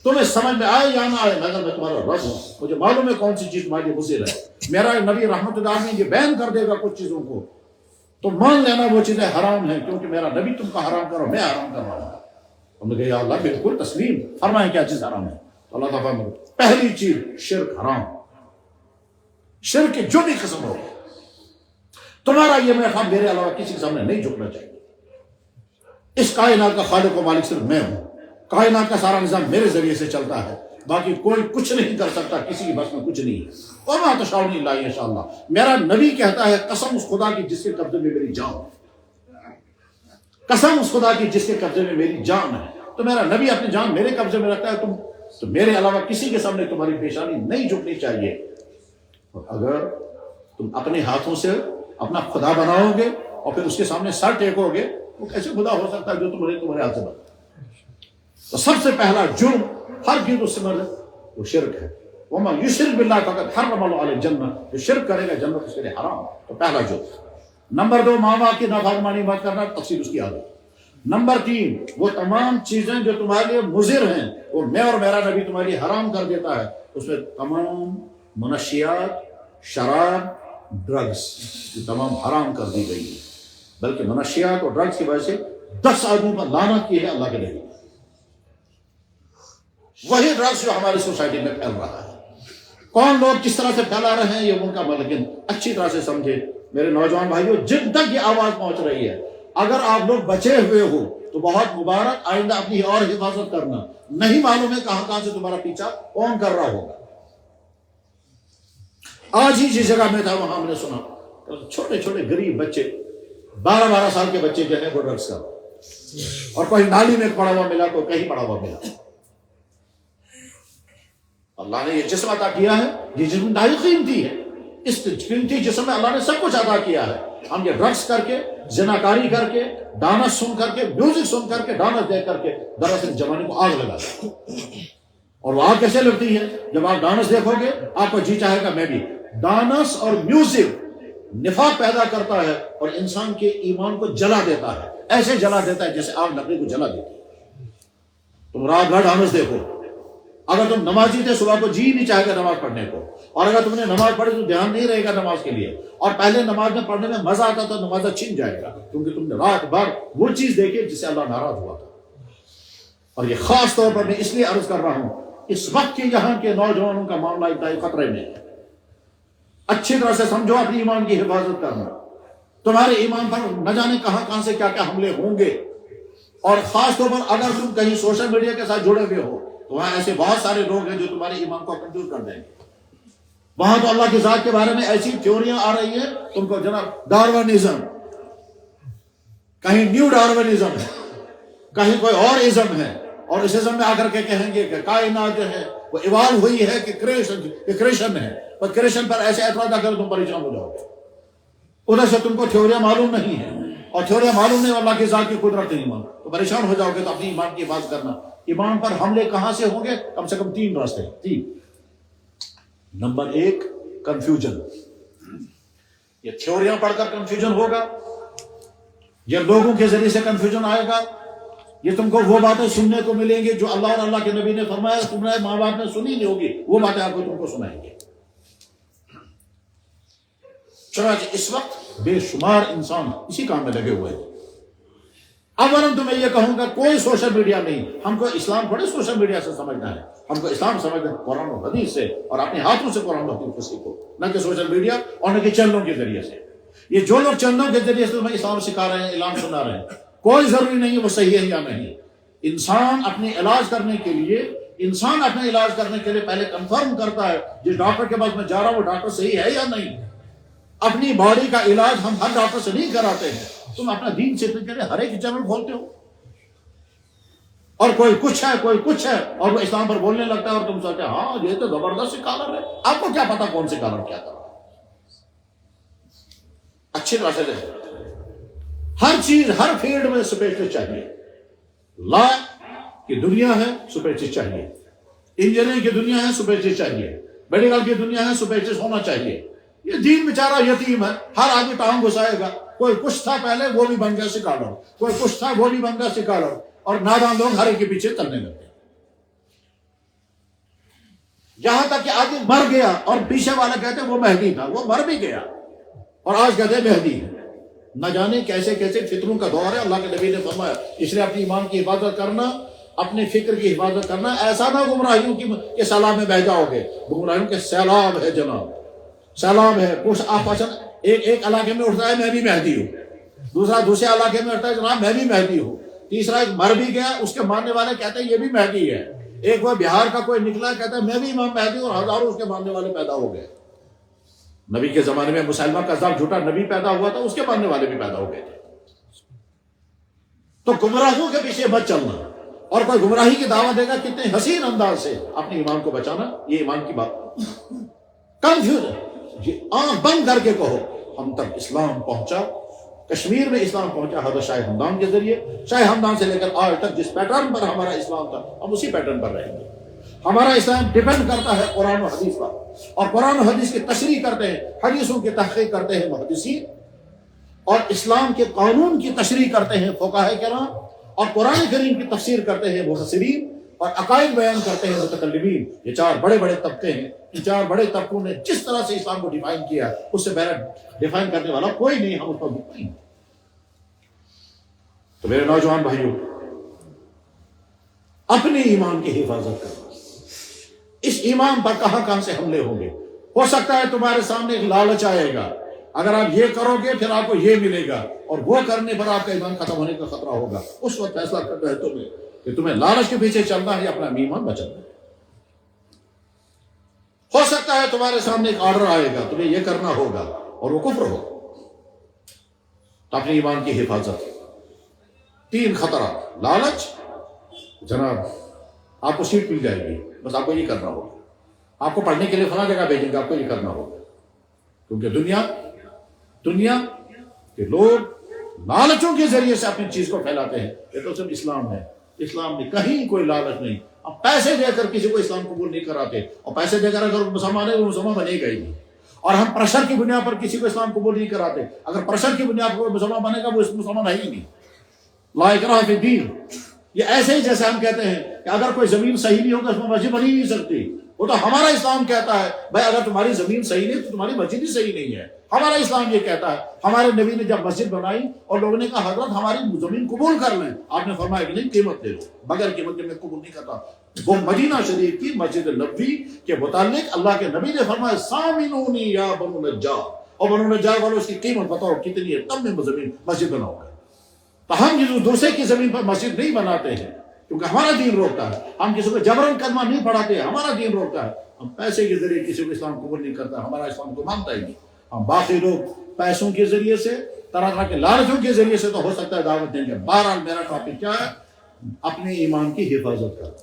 تمہیں سمجھ میں آئے یا نہ آئے مگر میں تمہارا رب ہوں، مجھے معلوم ہے کون سی چیز تمہارے لیے مضر ہے. میرا نبی رحمت للعالمین یہ بیان کر دے گا کچھ چیزوں کو، تو مان لینا وہ چیزیں حرام ہیں، کیونکہ میرا نبی تم کا حرام کرو، میں حرام کر رہا ہوں. ہم نے کہا یا اللہ بالکل تسلیم فرمائیں کیا چیز حرام ہے. تو اللہ تعالیٰ پہلی چیز شرک حرام، شرک کی جو بھی قسم ہو، تمہارا یہ محراب میرے علاوہ کسی کے سامنے نہیں جھکنا چاہیے. اس کائنات کا خالق و مالک صرف میں ہوں، کائنات کا سارا نظام میرے ذریعے سے چلتا ہے، باقی کوئی کچھ نہیں کر سکتا، کسی کی بس میں کچھ نہیں ہے. وما تشاؤون الا ان شاء اللہ. میرا نبی کہتا ہے قسم اس خدا کی جس کے قبضے میں میری جان، قسم اس خدا کی جس کے قبضے میں میری جان ہے. تو میرا نبی اپنی جان میرے قبضے میں رکھتا ہے، تو میرے علاوہ کسی کے سامنے تمہاری پیشانی نہیں جھکنی چاہیے. اور اگر تم اپنے ہاتھوں سے اپنا خدا بناؤ گے اور پھر اس کے سامنے سر ٹیکو گے، وہ کیسے خدا ہو سکتا ہے جو تمہارے ہاتھ سے بنا. تو سب سے پہلا جرم ہر چیز اس سے مرد وہ شرک ہے. وَمَن يُشْرِكْ بِاللَّهِ فَقَدْ حَرَّمَ اللَّهُ عَلَيْهِ الْجَنَّةَ. جو شرک کرے گا جنت اس کے لیے حرام. تو پہلا جرم. نمبر 2 ماں باپ کی نافرمانی مت کرنا، تفصیل اس کی آگے. نمبر 3 وہ تمام چیزیں جو تمہارے لیے مضر ہیں وہ میں اور میرا نبی تمہارے لیے حرام کر دیتا ہے. اس میں تمام منشیات، شراب، ڈرگز یہ تمام حرام کر دی گئی ہے. بلکہ منشیات اور ڈرگز کی وجہ سے 10 آدمیوں پر لعنت کی ہے اللہ کے نبی. وہی ڈرگز جو ہماری سوسائٹی میں پھیل رہا ہے، کون لوگ کس طرح سے پھیلا رہے ہیں یہ ان کا، لیکن اچھی طرح سے سمجھے میرے نوجوان بھائیوں، جن تک یہ آواز پہنچ رہی ہے، اگر آپ لوگ بچے ہوئے ہو تو بہت مبارک، آئندہ اپنی اور حفاظت کرنا. نہیں معلوم ہے کہاں سے تمہارا پیچھا کون کر رہا ہوگا. آج ہی جس جگہ میں تھا وہاں ہم نے سنا چھوٹے چھوٹے غریب بچے 12 سال کے بچے جو ہیں وہ ڈرگس کا، اور کوئی نالی میں پڑا ہوا ملا تو کہیں پڑا ہوا ملا. اللہ نے یہ جسم عطا کیا ہے، یہ جسم نہایت قیمتی ہے، اس قیمتی جسم میں اللہ نے سب کچھ عطا کیا ہے. ہم یہ ڈرگس کر کے، زناکاری کر کے، ڈانس سن کر کے، میوزک سن کر کے، ڈانس دیکھ کر کے دراصل جوانی کو آگ لگا دیں. اور وہ آگ کیسے لگتی ہے؟ جب آپ ڈانس دیکھو گے آپ کو جی چاہے گا میں بھی. ڈانس اور میوزک نفاق پیدا کرتا ہے اور انسان کے ایمان کو جلا دیتا ہے، ایسے جلا دیتا ہے جیسے آگ لکڑی کو جلا دیتی ہے. تم رات بھر ڈانس دیکھو، اگر تم نمازی تھے صبح کو جی نہیں چاہے گا نماز پڑھنے کو، اور اگر تم نے نماز پڑھی تو دھیان نہیں رہے گا نماز کے لیے، اور پہلے نماز میں پڑھنے میں مزہ آتا تو نماز چھن جائے گا، کیونکہ تم نے رات بھر وہ چیز دیکھی جس سے اللہ ناراض ہوا تھا. اور یہ خاص طور پر میں اس لیے عرض کر رہا ہوں، اس وقت کے یہاں کے نوجوانوں کا معاملہ انتہائی خطرے میں ہے. اچھی طرح سے سمجھو، اپنی ایمان کی حفاظت کرنا. تمہارے ایمان پر نہ جانے کہاں سے کیا کیا حملے ہوں گے. اور خاص طور پر اگر تم کہیں سوشل میڈیا کے ساتھ جڑے ہوئے ہو تو وہاں ایسے بہت سارے لوگ ہیں جو تمہارے ایمان کو کمزور کر دیں گے. وہاں تو اللہ کی ذات کے بارے میں ایسی تھیوریاں آ رہی ہیں تم کو جناب، ڈارونزم، کہیں نیو ڈارونزم ہے، کہیں کوئی اور ازم ہے، اور اس ازم میں آ کر کے کہیں گے کہ کائنات جو ہے وہ ایوالو ہوئی ہے کہ کریشن ہے، اور کریشن پر ایسے اعتراض نہ کرو تم پریشان ہو جاؤ گے۔ ادھر سے تم کو تھیوریاں معلوم نہیں ہے، اور تھیوریاں معلوم نہیں، اللہ کی ذات کی قدرت نہیں مان، تو پریشان ہو جاؤ گے۔ تو اپنی ایمان کی حفاظت کرنا۔ ایمان پر حملے کہاں سے ہوں گے؟ کم سے کم 3 راستے ہیں۔ 3 نمبر 1 کنفیوژن، یہ تھیوریاں پڑھ کر کنفیوژن ہوگا، یہ لوگوں کے ذریعے سے کنفیوژن آئے گا، یہ تم کو وہ باتیں سننے کو ملیں گی جو اللہ اور اللہ کے نبی نے فرمایا، تمہارے ماں باپ نے سنی نہیں ہوگی، وہ باتیں آپ کو تم کو سنائیں گے۔ چنانچہ اس وقت بے شمار انسان اسی کام میں لگے ہوئے ہیں۔ اولاً تو میں یہ کہوں گا کوئی سوشل میڈیا نہیں، ہم کو اسلام تھوڑے سوشل میڈیا سے سمجھنا ہے، ہم کو اسلام سمجھنا ہے قرآن و حدیث سے، اور اپنے ہاتھوں سے قرآن و حدیث کو سیکھو، نہ کہ سوشل میڈیا اور نہ کہ چینلوں کے ذریعے سے۔ یہ جو لوگ چینلوں کے ذریعے سے تمہیں اسلام سکھا رہے ہیں، اعلان سنا رہے ہیں، کوئی ضروری نہیں ہے وہ صحیح ہے یا نہیں۔ انسان اپنے علاج کرنے کے لیے پہلے کنفرم کرتا ہے جس ڈاکٹر کے پاس میں جا رہا ہوں وہ ڈاکٹر صحیح ہے یا نہیں۔ اپنی باڈی کا علاج ہم ہر ڈاکٹر سے نہیں کراتے ہیں۔ تم اپنا دین سیکھنے کے لیے ہر ایک چینل کھولتے ہو، اور کوئی کچھ ہے اور وہ اسلام پر بولنے لگتا ہے، اور تم سوچتے ہاں یہ تو زبردست کالر ہے۔ آپ کو کیا پتا کون سے کالر کیا کر رہا ہے؟ اچھی طرح سے ہر چیز ہر فیلڈ میں سپیشل چاہیے۔ لا کی دنیا ہے سپیشل چاہیے، انجینئرنگ کی دنیا ہے سپیشل چاہیے، میڈیکل کی دنیا ہے سپیشل ہونا چاہیے۔ یہ دین بیچارہ یتیم ہے، ہر آدمی ٹانگ گھسائے گا۔ کوئی کچھ تھا پہلے وہ بھی بن گیا سکالر، کوئی کچھ تھا وہ بھی بن گیا سکالر، اور نادان لوگ ہر ایک کے پیچھے چلنے لگتے ہیں، یہاں تک کہ آدمی مر گیا اور پیچھے والا کہتے ہیں وہ مہدی تھا، وہ مر بھی گیا اور آج کہتے ہیں مہدی ہے۔ نہ جانے کیسے کیسے فطروں کا دور ہے۔ اللہ کے نبی نے فرمایا اس لیے اپنی ایمان کی حفاظت کرنا، اپنے فکر کی حفاظت کرنا، ایسا نہ گمراہیوں کے سیلاب میں بہ جاؤ گے۔ گمراہیوں کے سیلاب ہے جناب، سیلاب ہے۔ کچھ آپس ایک علاقے میں اٹھتا ہے میں بھی مہدی ہوں، دوسرے علاقے میں اٹھتا ہے جناب میں بھی مہدی ہوں، تیسرا ایک مر بھی گیا اس کے ماننے والے کہتے ہیں یہ بھی مہدی ہے، ایک وہ بہار کا کوئی نکلا کہتا ہے میں بھی امام مہدی ہوں، اور ہزاروں اس کے ماننے والے پیدا ہو گئے۔ نبی کے زمانے میں مسلمہ کذاب جھوٹا نبی پیدا ہوا تھا، اس کے ماننے والے بھی پیدا ہو گئے تھے۔ تو گمراہوں کے پیچھے مت چلنا، اور کوئی گمراہی کی دعوت دے گا کتنے حسین انداز سے اپنے ایمان کو بچانا، یہ ایمان کی بات۔ کنفیوژن، آنکھ بند کر کے کہو ہم تک اسلام پہنچا، کشمیر میں اسلام پہنچا حضرت شاہ ہمدان کے ذریعے۔ شاہ ہمدان سے لے کر آج تک جس پیٹرن پر ہمارا اسلام تھا ہم اسی پیٹرن پر رہیں گے۔ ہمارا اسلام ڈیپینڈ کرتا ہے قرآن و حدیث پر، اور قرآن و حدیث کی تشریح کرتے ہیں، حدیثوں کی تحقیق کرتے ہیں محدثین، اور اسلام کے قانون کی تشریح کرتے ہیں فقہاء کرام، اور قرآن کریم کی تفسیر کرتے ہیں مفسرین، اور عقائد بیان کرتے ہیں متکلمین۔ یہ 4 بڑے بڑے طبقے ہیں۔ ان 4 بڑے طبقوں نے جس طرح سے اسلام کو ڈیفائن کیا اس سے پہلے ڈیفائن کرنے والا کوئی نہیں، ہم اس پر نہیں۔ تو میرے نوجوان بھائیوں، اپنے ایمان کی حفاظت کرنا۔ اس ایمان پر کہاں سے حملے ہوں گے؟ ہو سکتا ہے تمہارے سامنے ایک لالچ آئے گا، اگر آپ یہ کرو گے پھر آپ کو یہ ملے گا، اور وہ کرنے پر آپ کا ایمان ختم ہونے کا خطرہ ہوگا۔ اس وقت فیصلہ کرنا ہے تمہیں کہ تمہیں لالچ کے پیچھے چلنا ہے یا اپنا ایمان بچانا ہے۔ ہو سکتا ہے تمہارے سامنے ایک آرڈر آئے گا تمہیں یہ کرنا ہوگا اور وہ کفر ہو، تو اپنے ایمان کی حفاظت۔ 3 خطرات، لالچ، جناب آپ کو سیٹ مل جائے گی بس آپ کو یہ کرنا ہوگا، آپ کو پڑھنے کے لیے فلاں جگہ بھیجیں گے آپ کو یہ کرنا ہوگا، کیونکہ دنیا کے لوگ لالچوں کے ذریعے سے اپنی چیز کو پھیلاتے ہیں۔ یہ تو صرف اسلام ہے، اسلام میں کہیں کوئی لالچ نہیں۔ اب پیسے دے کر کسی کو اسلام قبول نہیں کراتے، اور پیسے دے کر اگر مسلمان ہے تو مسلمان بنے گا ہی نہیں۔ اور ہم پریشر کی بنیاد پر کسی کو اسلام قبول نہیں کراتے، اگر پریشر کی بنیاد پر مسلمان بنے گا وہ مسلمان ہے ہی نہیں۔ لا اکراہ فی الدین، یہ ایسے ہی جیسے ہم کہتے ہیں کہ اگر کوئی زمین صحیح نہیں ہوگا اس میں مسجد بن ہی نہیں سکتی، وہ تو ہمارا اسلام کہتا ہے بھائی اگر تمہاری زمین صحیح نہیں تو تمہاری مسجد ہی صحیح نہیں ہے۔ ہمارا اسلام یہ کہتا ہے۔ ہمارے نبی نے جب مسجد بنائی اور لوگوں نے کہا حضرت ہماری زمین قبول کر لیں، آپ نے فرمایا کہ نہیں، قیمت دے دو، بغیر قیمت کے میں قبول نہیں کرتا۔ وہ مدینہ شریف کی مسجد نبوی کے متعلق اللہ کے نبی نے فرمایا سامنونی یا بنو نجار، اور بنو نجار والوں اس کی قیمت بتاؤ کتنی ہے، تب میں زمین مسجد بناؤ گا۔ تو ہم دوسرے کی زمین پر مسجد نہیں بناتے ہیں کیونکہ ہمارا دین روکتا ہے۔ ہم کسی کو جبرن کلمہ نہیں پڑھاتے، ہمارا دین روکتا ہے۔ ہم پیسے کے ذریعے کسی کو اسلام قبول نہیں کرتا، ہمارا اسلام کو مانتا ہی نہیں. ہم باقی لوگ پیسوں کے ذریعے سے، طرح طرح کے لالچوں کے ذریعے سے تو ہو سکتا ہے دعوت دیں گے. بہرحال میرا ٹاپک کیا ہے؟ اپنے ایمان کی حفاظت کرنا.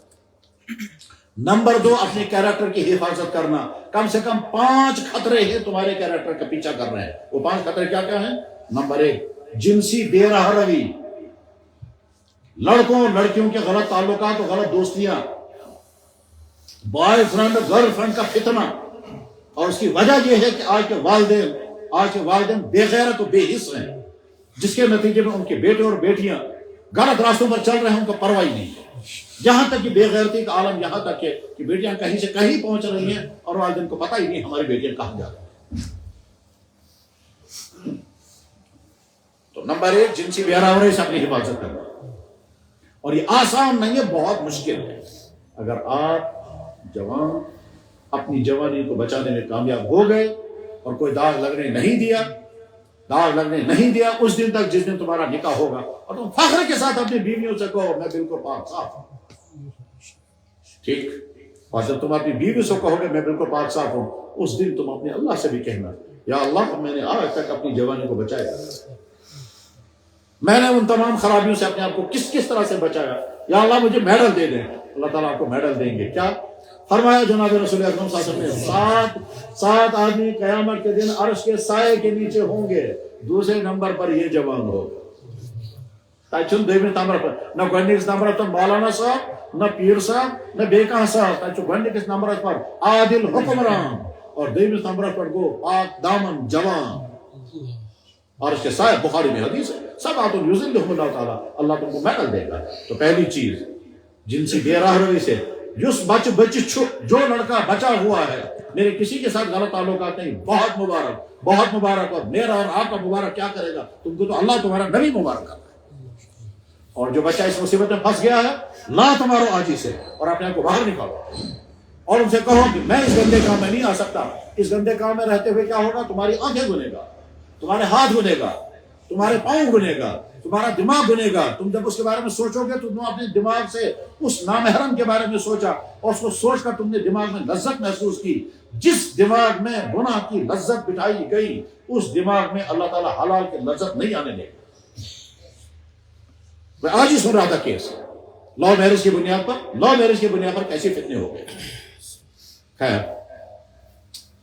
نمبر 2، اپنے کیریکٹر کی حفاظت کرنا. کم سے کم 5 خطرے ہیں تمہارے کیریکٹر کا پیچھا کر رہے ہیں. وہ 5 خطرے کیا کیا ہیں؟ نمبر 1، جنسی بے راہ روی، لڑکوں اور لڑکیوں کے غلط تعلقات اور غلط دوستیاں، بوائے فرینڈ گرل فرینڈ کا فتنہ. اور اس کی وجہ یہ ہے کہ آج کے والدین بے غیرت و بے حس ہیں، جس کے نتیجے میں ان کے بیٹے اور بیٹیاں غلط راستوں پر چل رہے ہیں، ان کو پرواہ نہیں ہے. یہاں تک کہ بے غیرتی کا عالم یہاں تک کہ بیٹیاں کہیں سے کہیں پہنچ رہی ہیں اور والدین کو پتہ ہی نہیں ہماری بیٹیاں کہاں جا رہی ہیں. تو نمبر 1، جنسی بے راہ سے اپنی حفاظت کرنا. اور یہ آسان نہیں ہے، بہت مشکل ہے. اگر آپ جوان اپنی جوانی کو بچانے میں کامیاب ہو گئے اور کوئی داغ لگنے نہیں دیا اس دن تک جس دن تمہارا نکاح ہوگا، اور تم فخر کے ساتھ اپنی بیویوں سے کہو میں بالکل پاک صاف ہوں، ٹھیک. اور جب تم اپنی بیوی سے کہو گے میں بالکل پاک صاف ہوں، اس دن تم اپنے اللہ سے بھی کہنا یا اللہ میں نے آج تک اپنی جوانی کو بچایا، میں نے ان تمام خرابیوں سے اپنے آپ کو کس طرح سے بچایا، یا اللہ مجھے میڈل دے دیں. اللہ تعالیٰ آپ کو میڈل دیں گے. کیا فرمایا جناب رسول اکرم صلی اللہ علیہ وسلم نے؟ 7 آدمی قیامت کے دن عرش کے سائے کے نیچے ہوں گے. دوسرے نمبر پر یہ جوان ہوگا. نہ گنڈکس نمبر پر مولانا صاحب، نہ پیر صاحب، نہ بیکاں صاحب. گنڈکس نمبر پر عادل حکمران، اور دویمس نمبر پر گو پاک دامن جوان. عرش کے سائے، بخاری میں حدیث ہے، سب آتوں یذلہم اللہ تعالیٰ، اللہ تم کو میڈل دے گا. تو پہلی چیز جنسی بے راہ روی سے. جو لڑکا بچا ہوا ہے، میرے کسی کے ساتھ غلط تعلقات نہیں، بہت مبارک. اور میرا اور آپ کا مبارک کیا کرے گا؟ تم کو تو اللہ تمہارا نبی مبارک کرتا ہے. اور جو بچہ اس مصیبت میں پھنس گیا ہے، لا تمہارو آجی سے اور اپنے آپ کو باہر نکالو اور ان سے کہو کہ میں اس گندے کام میں نہیں آ سکتا. اس گندے کام میں رہتے ہوئے کیا ہوگا؟ تمہاری آنکھیں گنے گا، تمہارے ہاتھ گنے گا، تمہارے پاؤں گنے گا، تمہارا دماغ گنے گا. تم جب اس کے بارے میں سوچو گے تو تم اپنے دماغ سے اس نامحرم کے بارے میں سوچا اور اس کو سوچ کر تم نے دماغ میں لذت محسوس کی. جس دماغ میں گناہ کی لذت بٹھائی گئی اس دماغ میں اللہ تعالیٰ حلال کی لذت نہیں آنے دے گا. میں آج ہی سن رہا تھا کیس لا میرج کی بنیاد پر کیسے فتنے ہو گئے. خیر،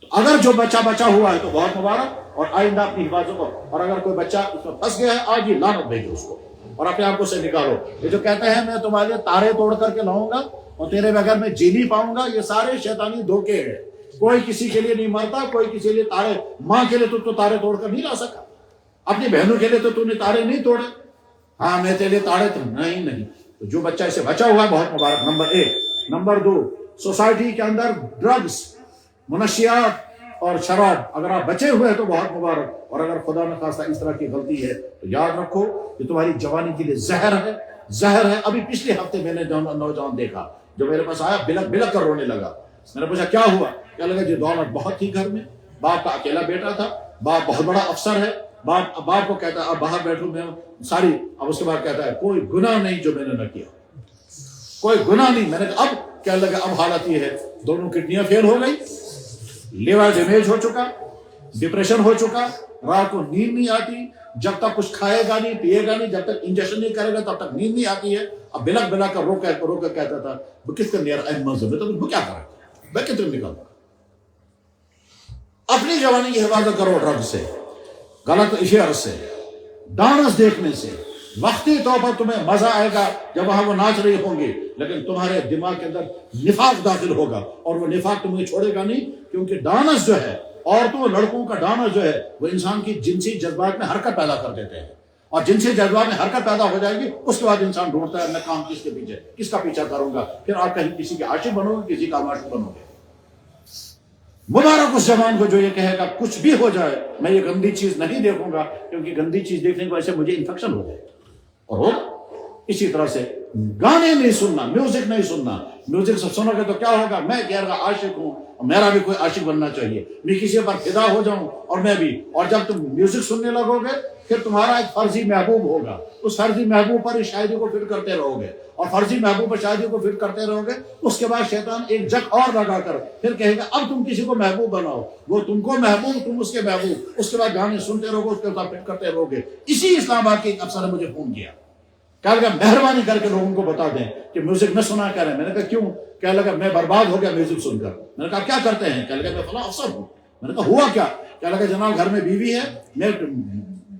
تو اگر جو بچہ بچا ہوا ہے تو بہت مبارک اور آئندہ اپنی حفاظت کو. اور اگر کوئی بچہ اس میں پھنس گیا ہے، آج ہی لعنت بھیجو اس کو اور اپنے آپ کو سے نکالو. یہ جو کہتا ہے میں تمہارے تارے توڑ کر کے لاؤں گا اور تیرے بغیر میں جی نہیں پاؤں گا، یہ سارے شیطانی دھوکے ہیں. کوئی کسی کے لیے نہیں مرتا، کوئی کسی لیے تارے. ماں کے لیے تو تارے توڑ کر نہیں لا سکا، اپنی بہنوں کے لیے تو نے تارے نہیں توڑے. ہاں میں تیرے لیے تارے تو نہیں. تو جو بچہ اسے بچا ہوا ہے بہت مبارک، نمبر 1. نمبر 2، سوسائٹی کے اندر ڈرگز، منشیات اور شراب، اگر آپ بچے ہوئے ہیں تو بہت مبارک. اور اگر خدا نخواستہ اس طرح کی غلطی ہے تو یاد رکھو کہ تمہاری جوانی کے لیے زہر ہے. ابھی پچھلے ہفتے میں نے نوجوان دیکھا جو میرے پاس آیا، بلک کر رونے لگا. میں نے پوچھا کیا ہوا؟ کیا لگا جی دولت بہت تھی گھر میں، باپ کا اکیلا بیٹا تھا، باپ بہت بڑا افسر ہے، باپ کو کہتا ہے اب باہر بیٹھوں میں ساری. اب اس کے بعد کہتا ہے کوئی گناہ نہیں جو میں نے نہ کیا، کوئی گناہ نہیں. میں نے کہا اب کیا لگا؟ اب حالت یہ ہے دونوں کڈنیاں فیل ہو گئی، لیور ڈیمیج ہو چکا، ڈپریشن ہو چکا، رات کو نیند نہیں آتی، جب تک کچھ کھائے گا نہیں پیے گا نہیں، جب تک انجیکشن نہیں کرے گا تب تک نیند نہیں آتی ہے. اب بلا کر رو کر کہتا تھا وہ کس کا نیئر مذہب ہے تو وہ کیا کرا میں کتنے نکالوں. اپنی جوانی کی حفاظت کرو ڈرگ سے، غلط اشیاء سے، ڈانس دیکھنے سے. وقتی طور پر تمہیں مزہ آئے گا جب وہاں وہ ناچ رہے ہوں گے، لیکن تمہارے دماغ کے اندر نفاق داخل ہوگا اور وہ نفاق تمہیں چھوڑے گا نہیں. کیونکہ ڈانس جو ہے، عورتوں لڑکوں کا ڈانس جو ہے، وہ انسان کی جنسی جذبات میں حرکت پیدا کر دیتے ہیں. اور جنسی جذبات میں حرکت پیدا ہو جائے گی، اس کے بعد انسان ڈھونڈتا ہے میں کام کس کا پیچھا کروں گا. پھر آپ کہیں کسی کے عاشق بنو گے، کسی کا معشوق بنو گے. مبارک اس جوان کو جو یہ کہے گا کچھ بھی ہو جائے میں یہ گندی چیز نہیں دیکھوں گا، کیونکہ گندی چیز دیکھنے کی وجہ سے مجھے انفیکشن ہو جائے. اور اسی طرح سے گانے نہیں سننا، میوزک نہیں سننا. میوزک سب سنو گے تو کیا ہوگا؟ میں غیر کا عاشق ہوں، میرا بھی کوئی عاشق بننا چاہیے، میں کسی پر فدا ہو جاؤں اور میں بھی. اور جب تم میوزک سننے لگو گے پھر تمہارا ایک فرضی محبوب ہوگا، اس فرضی محبوب پر اس شاعری کو فٹ کرتے رہو گے، اور فرضی محبوب پر شاعری کو فٹ کرتے رہو گے. اس کے بعد شیطان ایک جگ اور لگا کر پھر کہے گا اب تم کسی کو محبوب بناؤ، وہ تم کو محبوب، تم اس کے محبوب. اس کے بعد گانے سنتے رہو گے، اس کے بعد فٹ کرتے رہو گے. اسی اسلام آباد کے ایک افسر نے مجھے فون کیا، کہا لگا مہربانی کر کے لوگوں کو بتا دیں کہ میوزک نہ سنا کریں. میں نے کہا کیوں؟ کہنے لگا میں برباد ہو گیا میوزک سن کر. میں نے کہا کیا کرتے ہیں؟ کہنے لگا میں فلاں افسر ہوں. میں نے کہا ہوا کیا؟ کہنے لگا جناب گھر میں بیوی ہے، میں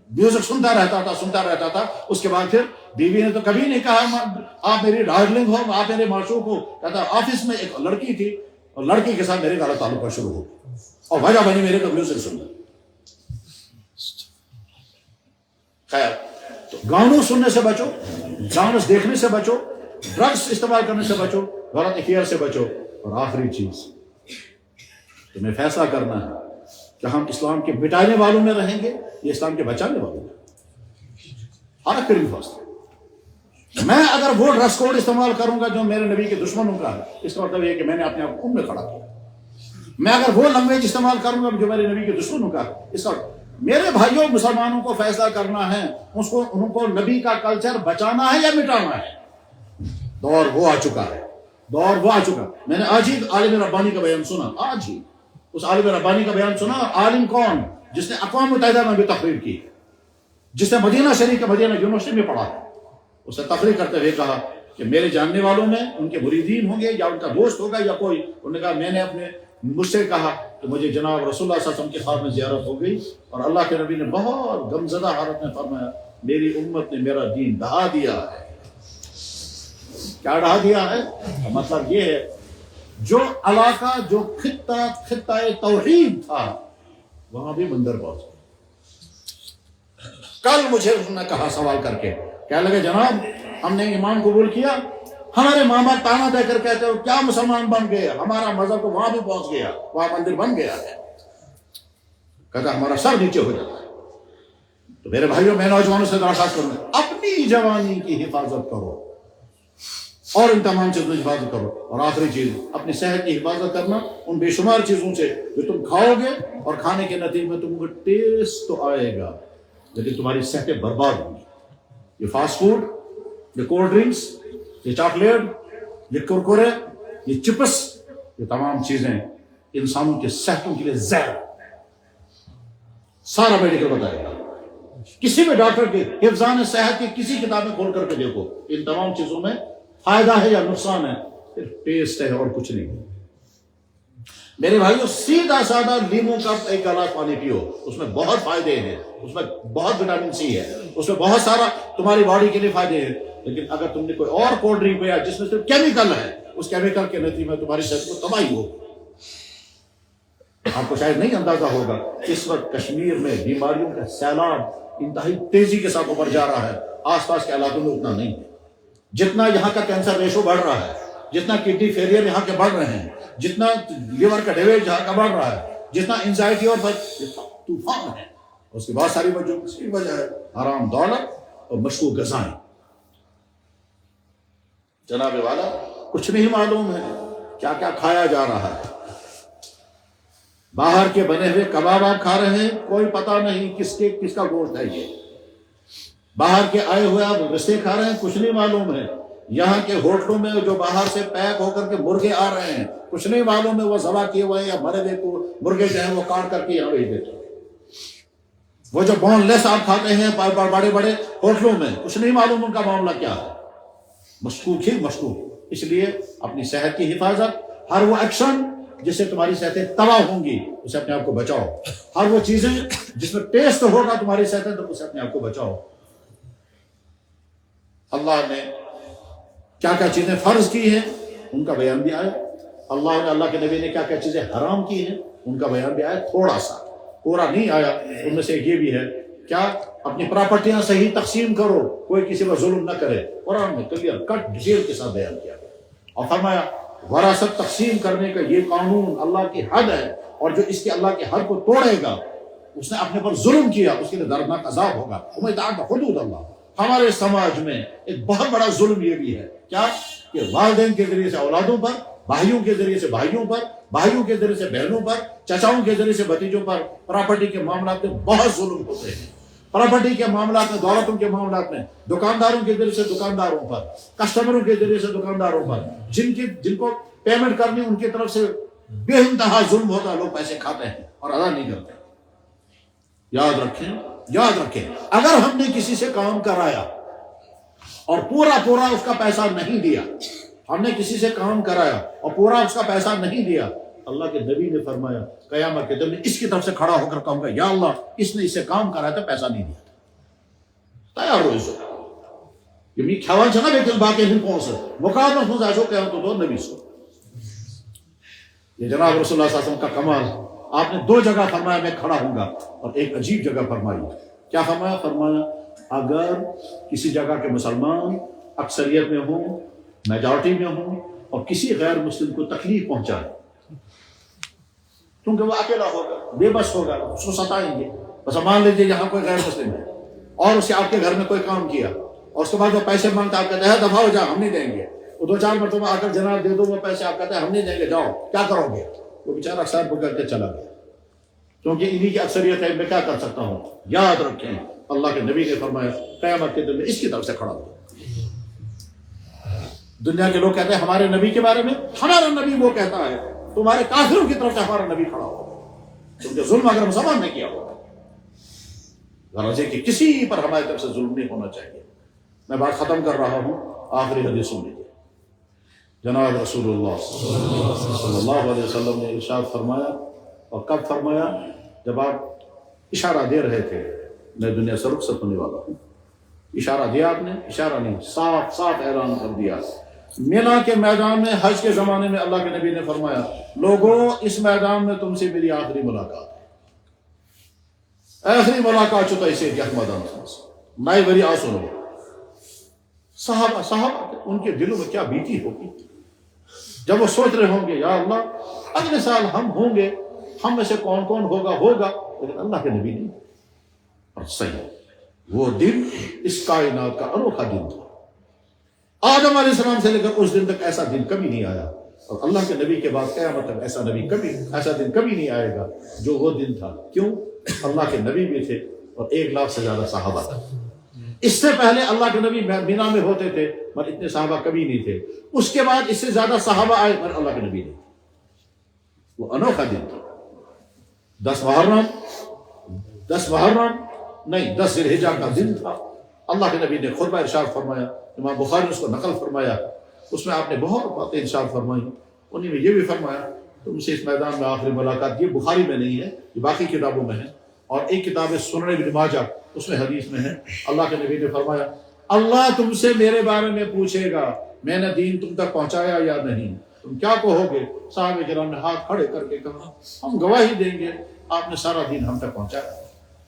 میوزک سنتا رہتا تھا. اس کے بعد پھر بیوی نے تو کبھی نہیں کہا آپ میری ڈارلنگ ہو، آپ میرے معشوق ہو. کہتا آفس میں ایک لڑکی تھی اور لڑکی کے ساتھ میرے غلط تعلقات شروع ہو اور وجہ بنی میرے کو میوزک سننا. خیر، تو گانوں سننے سے بچو، ڈانس دیکھنے سے بچو، ڈرگس استعمال کرنے سے بچو، غلط افیئر سے بچو. اور آخری چیز تمہیں فیصلہ کرنا ہے کہ ہم اسلام کے مٹانے والوں میں رہیں گے یا اسلام کے بچانے والوں میں. آخری فیصلہ، میں اگر وہ ڈریس کوڈ استعمال کروں گا جو میرے نبی کے دشمنوں کا ہے، اس کا مطلب یہ کہ میں نے اپنے آپ کو ان میں کھڑا کیا. میں اگر وہ لینگویج استعمال کروں گا جو میرے نبی کے دشمنوں کا ہے، اس کا میرے بھائیوں مسلمانوں کو فیصلہ کرنا ہے ان کو نبی کا کلچر بچانا ہے یا مٹانا ہے. دور وہ آ چکا ہے، دور وہ آ چکا. میں نے آج ہی عالم ربانی کا بیان سنا، آج ہی اس عالم ربانی کا بیان سنا. عالم کون؟ جس نے اقوام متحدہ میں بھی تقریر کی، جس نے مدینہ شریف کے مدینہ یونیورسٹی میں پڑھا. اس نے تقریر کرتے ہوئے کہا کہ میرے جاننے والوں میں ان کے مریدین ہوں گے یا ان کا دوست ہوگا یا کوئی. انہوں نے کہا میں نے مجھ سے کہا کہ مجھے جناب رسول اللہ صلی اللہ علیہ وسلم کے خواب میں زیارت ہو گئی اور اللہ کے نبی نے بہت غمزدہ حالت میں فرمایا میری امت نے میرا دین ڈھا دیا ہے. کیا ڈھا دیا ہے؟ مطلب یہ ہے جو علاقہ، جو خطہ توحید تھا وہاں بھی بندر پہنچ گئے. کل مجھے انہوں نے کہا سوال کر کے، کہنے لگے جناب ہم نے ایمان قبول کیا، ہمارے ماں باپ تانا دے کر کہتے ہو کیا مسلمان بن گئے، ہمارا مذہب تو وہاں بھی پہنچ گیا، وہاں مندر بن گیا ہے. کہتا ہمارا سر نیچے ہو جاتا ہے. تو میرے بھائیوں میں نوجوانوں سے درخواست کروں گا اپنی جوانی کی حفاظت کرو اور ان تمام چیزوں کی حفاظت کرو. اور آخری چیز اپنی صحت کی حفاظت کرنا ان بے شمار چیزوں سے جو تم کھاؤ گے اور کھانے کے نتیجے میں تم کو ٹیسٹ تو آئے گا لیکن تمہاری صحتیں برباد ہوں گی. یہ فاسٹ فوڈ، یہ کولڈ ڈرنکس، یہ چاکلیٹ، یہ کرکرے، یہ چپس، یہ تمام چیزیں انسانوں کی صحتوں کے لیے زہر. سارا میڈیکل بتائے گا، کسی بھی ڈاکٹر کے حفظان صحت کی کسی کتاب میں کھول کر کے دیکھو ان تمام چیزوں میں فائدہ ہے یا نقصان ہے، صرف ٹیسٹ ہے اور کچھ نہیں. میرے بھائیو سیدھا سادہ لیمو کا ایک گلاس پانی پیو، اس میں بہت فائدے ہیں، اس میں بہت وٹامن سی ہے، اس میں بہت سارا تمہاری باڈی کے لیے فائدے ہیں. لیکن اگر تم نے کوئی اور کولڈ ڈرنک پیا جس میں صرف کیمیکل ہے، اس کیمیکل کے نتیجے میں تمہاری صحت کو تباہی ہو. آپ کو شاید نہیں اندازہ ہوگا اس وقت کشمیر میں بیماریوں کا سیلاب انتہائی تیزی کے ساتھ اوپر جا رہا ہے. آس پاس کے علاقوں میں اتنا نہیں ہے. جتنا یہاں کا کینسر ریشو بڑھ رہا ہے، جتنا کڈنی فیلئر یہاں کے بڑھ رہے ہیں، جتنا لیور کا ڈیمیج یہاں کا بڑھ رہا ہے، جتنا انزائٹی اور طوفان ہے، اس کی بہت ساری وجہ ہے حرام دولت اور مشکوک غذائیں. جناب والا کچھ نہیں معلوم ہے کیا کیا کھایا جا رہا ہے. باہر کے بنے ہوئے کباب آپ کھا رہے ہیں، کوئی پتہ نہیں کس کا گوشت ہے. یہ باہر کے آئے ہوئے آپ رشتے کھا رہے ہیں، کچھ نہیں معلوم ہے. یہاں کے ہوٹلوں میں جو باہر سے پیک ہو کر کے مرغے آ رہے ہیں، کچھ نہیں معلوم ہے وہ ذبح کیے ہوئے ہیں یا مرے ہوئے کو مرغے جو ہیں وہ کاٹ کر کے یہاں بھیج دیتے ہیں. وہ جو بون لیس آپ کھاتے ہیں بڑے بڑے ہوٹلوں میں، کچھ نہیں معلوم ان کا معاملہ کیا ہے. مشکوک ہی مشکوک. اس لیے اپنی صحت کی حفاظت، ہر وہ ایکشن جس سے تمہاری صحتیں تباہ ہوں گی اسے اپنے آپ کو بچاؤ. ہر وہ چیزیں جس میں ٹیسٹ ہوگا تمہاری صحتیں تو اسے اپنے آپ کو بچاؤ. اللہ نے کیا کیا چیزیں فرض کی ہیں ان کا بیان بھی آیا. اللہ کے نبی نے کیا کیا چیزیں حرام کی ہیں ان کا بیان بھی آیا. تھوڑا سا پورا نہیں آیا. ان میں سے ایک یہ بھی ہے کیا اپنی پراپرٹیاں صحیح تقسیم کرو، کوئی کسی پر ظلم نہ کرے. قرآن میں کلیئر کٹ ڈیٹیل کے ساتھ بیان کیا اور فرمایا وراثت تقسیم کرنے کا یہ قانون اللہ کی حد ہے اور جو اس کے اللہ کے حد کو توڑے گا اس نے اپنے پر ظلم کیا، اس کے لیے دردناک عذاب ہوگا. وَمَن يَتَعَدَّ حُدُودَ اللَّهِ ہمارے سماج میں ایک بہت بڑا ظلم یہ بھی ہے کیا کہ والدین کے ذریعے سے اولادوں پر، بھائیوں کے ذریعے سے بھائیوں پر، بھائیوں کے ذریعے سے بہنوں پر، چچاؤں کے ذریعے سے بھتیجوں پر پراپرٹی کے معاملات میں بہت ظلم ہوتے ہیں۔ پراپرٹی کے معاملات میں، دولتوں کے معاملات میں، دکانداروں کے ذریعے سے دکانداروں پر، کسٹمروں کے ذریعے سے دکانداروں پر، جن کو پیمنٹ کرنی ان کی طرف سے بے انتہا ظلم ہوتا ہے، لوگ پیسے کھاتے ہیں اور ادا نہیں کرتے۔ یاد رکھیں اگر ہم نے کسی سے کام کرایا اور پورا اس کا پیسہ نہیں دیا، ہم نے کسی سے کام کرایا اور پورا اس کا پیسہ نہیں دیا، اللہ کے نبی نے فرمایا قیامت کے دن میں اس کی طرف سے کھڑا ہو کر کہوں گا یا اللہ اس نے اس سے کام کرایا تھا پیسہ نہیں دیا تھا تیار ہو اس یہ می کھوان چھنا بیٹل باقی ہن پونس مقابلہ ہوں آشو کہ تو دو نبی سو یہ جناب رسول اللہ صلی اللہ علیہ وسلم کا کمال۔ آپ نے دو جگہ فرمایا میں کھڑا ہوں گا، اور ایک عجیب جگہ فرمائی۔ کیا فرمایا اگر کسی جگہ کے مسلمان اکثریت میں ہوں، میجارٹی میں ہوں، اور کسی غیر مسلم کو تکلیف پہنچائے، کیونکہ وہ اکیلا ہوگا، بے بس ہوگا، اس کو ستائیں گے۔ بس مان لیجیے یہاں کوئی غیر مسلم ہے اور اسے آپ کے گھر میں کوئی کام کیا اور اس کے بعد وہ پیسے مانگتا، آپ کہتے ہیں دفعہ ہو جا ہم نہیں دیں گے، وہ دو چار مرتبہ آ کر جناب دے دو وہ پیسے، آپ کہتے ہیں ہم نہیں دیں گے جاؤ، کیا کرو گے؟ وہ بیچارہ اکثر پکڑ کے چلا گیا، کیونکہ انہی کی اکثریت ہے، میں کیا کر سکتا ہوں۔ یاد رکھیں اللہ کے نبی نے فرمایا قیامت کے دن میں اس کی طرف سے کھڑا ہو۔ دنیا کے لوگ کہتے ہیں ہمارے نبی کے بارے میں، ہمارا نبی وہ کہتا ہے، تمہارے کافروں کی طرف سے ہمارا نبی کھڑا ہو، کیونکہ ظلم اگر مسلمان نے کیا ہوگا، غرض ہے کہ کسی پر ہماری طرف سے ظلم نہیں ہونا چاہیے۔ میں بات ختم کر رہا ہوں، آخری حدیث سن لیجیے۔ جناب رسول اللہ صلی اللہ علیہ وسلم نے ارشاد فرمایا، اور کب فرمایا؟ جب آپ اشارہ دے رہے تھے میں دنیا سے رخصت ہونے والا ہوں۔ اشارہ دیا آپ نے، اشارہ نہیں، صاف اعلان کر دیا۔ مینا کے میدان میں حج کے زمانے میں اللہ کے نبی نے فرمایا لوگوں اس میدان میں تم سے میری آخری ملاقات ہے، آخری ملاقات چھتا اسے کہ احمدان نائی بری آسنو۔ صحابہ ان کے دلوں میں کیا بیتی ہوگی جب وہ سوچ رہے ہوں گے یا اللہ اگلے سال ہم ہوں گے، ہم میں سے کون ہوگا، لیکن اللہ کے نبی نہیں۔ اور صحیح وہ دن اس کائنات کا انوکھا دن تھا، آدم علیہ السلام سے لے کر اس دن تک ایسا دن کبھی نہیں آیا، اور اللہ کے نبی کے بعد قیامت تک ایسا دن کبھی نہیں آئے گا جو وہ دن تھا۔ کیوں؟ اللہ کے نبی بھی تھے اور 1 لاکھ سے زیادہ صحابہ تھے۔ اس سے پہلے اللہ کے نبی مینا میں ہوتے تھے مگر اتنے صحابہ کبھی نہیں تھے، اس کے بعد اس سے زیادہ صحابہ آئے مگر اللہ کے نبی نہیں تھے۔ وہ انوکھا دن تھا۔ 10 ذی الحجہ کا دن تھا۔ اللہ کے نبی نے خطبہ ارشاد فرمایا، امام بخاری نے اس کو نقل فرمایا، اس میں آپ نے بہت باتیں ارشاد فرمائی، انہیں میں یہ بھی فرمایا تم سے اس میدان میں آخری ملاقات۔ یہ بخاری میں نہیں ہے، یہ باقی کتابوں میں ہے، اور ایک کتاب ہے سنن ابن ماجہ، اس میں حدیث میں ہے۔ اللہ کے نبی نے فرمایا اللہ تم سے میرے بارے میں پوچھے گا میں نے دین تم تک پہنچایا یا نہیں، تم کیا کہو گے؟ صحابہ کرام نے ہاتھ کھڑے کر کے کہا ہم گواہی دیں گے آپ نے سارا دین ہم تک پہنچایا۔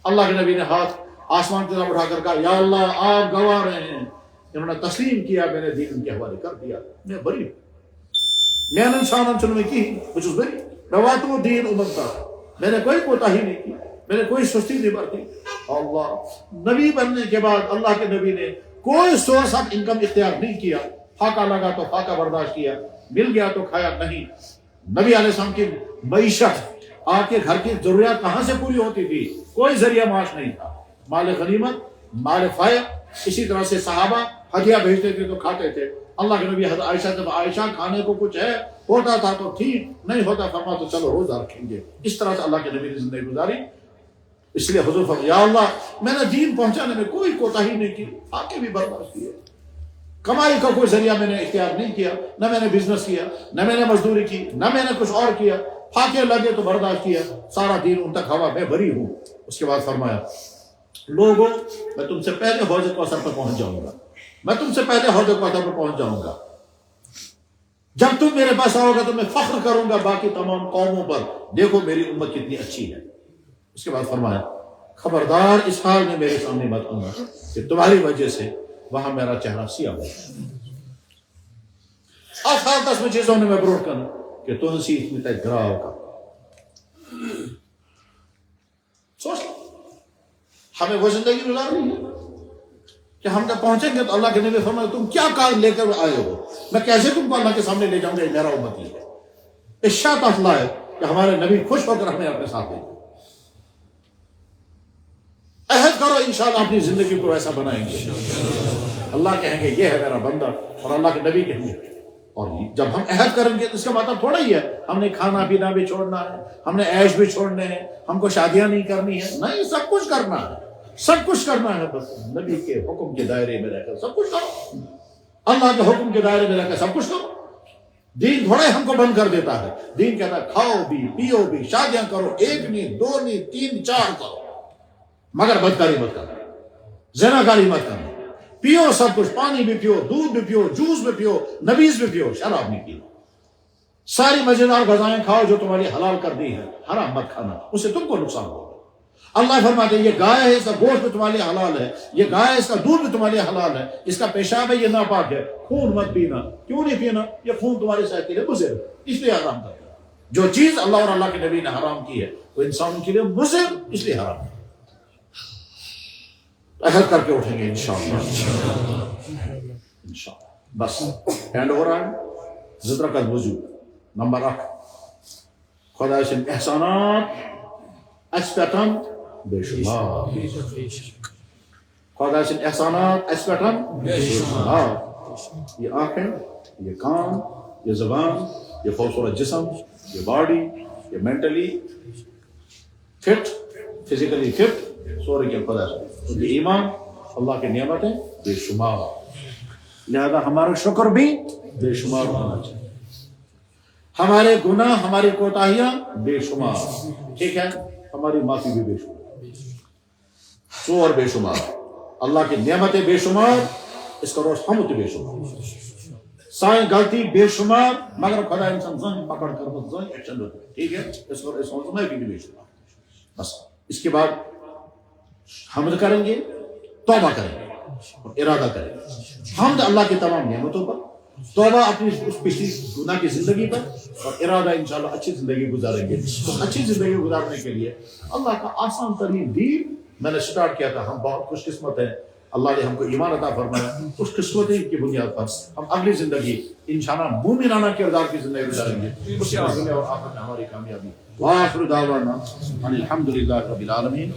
اللہ کے نبی نے ہاتھ آسمان کی طرف اٹھا کر کہا یا اللہ آپ گواہ رہے ہیں، انہوں نے تسلیم کیا، میں نے دین ان کے حوالے کر دیا، میں بری ہوں، میں نے انسان میں کی بچ بری رواتو دین امتا، میں نے کوئی کوتاہی نہیں کی، میں نے کوئی سستی نہیں برتی۔ اللہ نبی بننے کے بعد اللہ کے نبی نے کوئی سورس آف انکم اختیار نہیں کیا، فاقہ لگا تو فاقہ برداشت کیا، مل گیا تو کھایا نہیں۔ نبی علیہ السلام کی معیشت، آپ کے گھر کی ضروریات کہاں سے پوری ہوتی تھی؟ کوئی ذریعہ معاش نہیں تھا، مال غنیمت، مال فائق، اسی طرح سے صحابہ ہدیہ بھیجتے تھے تو کھاتے تھے۔ اللہ کے نبی حضرت عائشہ جب عائشہ کھانے کو کچھ ہے ہوتا تھا تو ٹھیک، نہیں ہوتا فرما تو چلو روزہ رکھیں گے۔ اس طرح سے اللہ کے نبی نے زندگی گزاری۔ اس لیے حضور فرمایا یا اللہ میں نے دین پہنچانے میں کوئی کوتاہی نہیں کی، آگے بھی برداشت کیے، کمائی کا کوئی ذریعہ میں نے اختیار نہیں کیا، نہ میں نے بزنس کیا، نہ میں نے مزدوری کی، نہ میں نے کچھ اور کیا، پھاکے لگے تو برداشت کیا، سارا دین ان تک ہوا، میں بری ہوں۔ اس کے بعد فرمایا لوگوں میں تم سے پہلے حوض کوثر پر پہنچ جاؤں گا، میں تم سے پہلے حوض کوثر پر پہنچ جاؤں گا، جب تم میرے پاس آؤ گا تو میں فخر کروں گا باقی تمام قوموں پر، دیکھو میری امت کتنی اچھی ہے۔ اس کے بعد فرمایا خبردار اس حال میں میرے سامنے مت آنا کہ تمہاری وجہ سے وہاں میرا چہرہ سیاہ ہو، حال 10 میں چیزوں نے میں بروٹ کرنا کہ تو سی میں تے گراو کا سوچ ہمیں وہ زندگی گزارنی ہے۔ کہ ہم جب پہنچیں گے تو اللہ کے نبی فرمائے تم کیا کار لے کر آئے ہو، میں کیسے تم کو اللہ کے سامنے لے جاؤں گا، یہ میرا امتی ہے۔ اشاعت افلا ہے کہ ہمارے نبی خوش ہو کر ہمیں اپنے ساتھ لے جائیں۔ عہد کرو انشاءاللہ اپنی زندگی کو ایسا بنائیں گے، اللہ کہیں گے یہ ہے میرا بندہ، اور اللہ کے نبی کہیں گے۔ اور جب ہم عہد کریں گے تو اس کا مطلب تھوڑا ہی ہے ہم نے کھانا پینا بھی چھوڑنا ہے، ہم نے عیش بھی چھوڑنے ہیں، ہم کو شادیاں نہیں کرنی ہے، نہیں، سب کچھ کرنا ہے، سب کچھ کرنا ہے، بس نبی کے حکم کے دائرے میں رہ کر سب کچھ کرو، اللہ کے حکم کے دائرے میں رہ کر سب کچھ کرو۔ دین تھوڑا ہی ہم کو بند کر دیتا ہے، دین کہتا ہے کھاؤ بھی، پیو بھی، شادیاں کرو، 1 نہیں 2 نہیں 3 4 کرو، مگر بدکاری مت کرنا، زناکاری مت کرنا، پیو سب کچھ، پانی بھی پیو، دودھ بھی پیو، جوس بھی پیو، نبیز بھی پیو، شراب نہیں پیو، ساری مزیدار غذائیں کھاؤ جو تمہاری حلال کر دی ہے، حرام مت کھانا، اس سے تم کو نقصان ہوگا۔ اللہ فرماتے ہیں یہ گائے ہے، اس کا گوشت بھی تمہارے لیے حلال ہے، یہ گائے اس کا دودھ بھی تمہارے لیے حلال ہے، اس کا پیشاب ہے یہ ناپاک ہے، خون مت پینا۔ کیوں نہیں پینا؟ یہ خون تمہاری صحت کے لیے مضر ہے، اس لیے حرام کرنا۔ جو چیز اللہ اور اللہ کے نبی نے حرام کی ہے وہ انسانوں کے لیے مضر، اس لیے حرام ہے۔ عہد کر کے اٹھیں گے انشاءاللہ، انشاءاللہ۔ بس اینڈ ہو رہا ہے، ذکر کا وضو نمبر 8، خدا سے احسانات اس پٹن بے شمار، خدا سے احسانات اس پٹن بے شمار۔ یہ آنکھیں، یہ کان، یہ زبان، یہ خوبصورت جسم، یہ باڈی، یہ مینٹلی فٹ، فزیکلی فٹ، سورے کے خدا سے یہ ایمان، اللہ کے نعمتیں بے شمار، لہذا ہمارا شکر بھی بے شمار ہونا چاہیے، ہمارے گناہ، ہماری کوتاہیاں بے شمار، ٹھیک ہے، ہماری معافی بھی بے شمار، سور بے شمار، اللہ کی نعمتیں بے شمار، اس کا روز حمد بے شمار، سائیں غلطی بے شمار، مگر خدا انسان زن پکڑ کر بس زن ایکشن لیتا ہے، ٹھیک ہے، اس کو اس موضوع میں بھی بے شمار۔ بس اس کے بعد حمد کریں گے، توبہ کریں گے اور ارادہ کریں گے، حمد اللہ کی تمام نعمتوں پر، توبہ اپنی اس پچھلی گناہ کی زندگی پر، اور ارادہ انشاءاللہ اچھی زندگی گزاریں گے۔ تو اچھی زندگی گزارنے کے لیے اللہ کا آسان ترین دین میں نے سٹارٹ کیا تھا، ہم بہت خوش قسمت ہیں، اللہ نے ہم کو ایمان عطا فرمایا، اس قسمتی کی بنیاد پر ہم اگلی زندگی انشاءاللہ مومنانہ کردار کی زندگی گزاریں گے، اس میں دنیا اور آخرت میں ہماری کامیابی۔ وآخر دعوانا ان الحمد للہ رب العالمین۔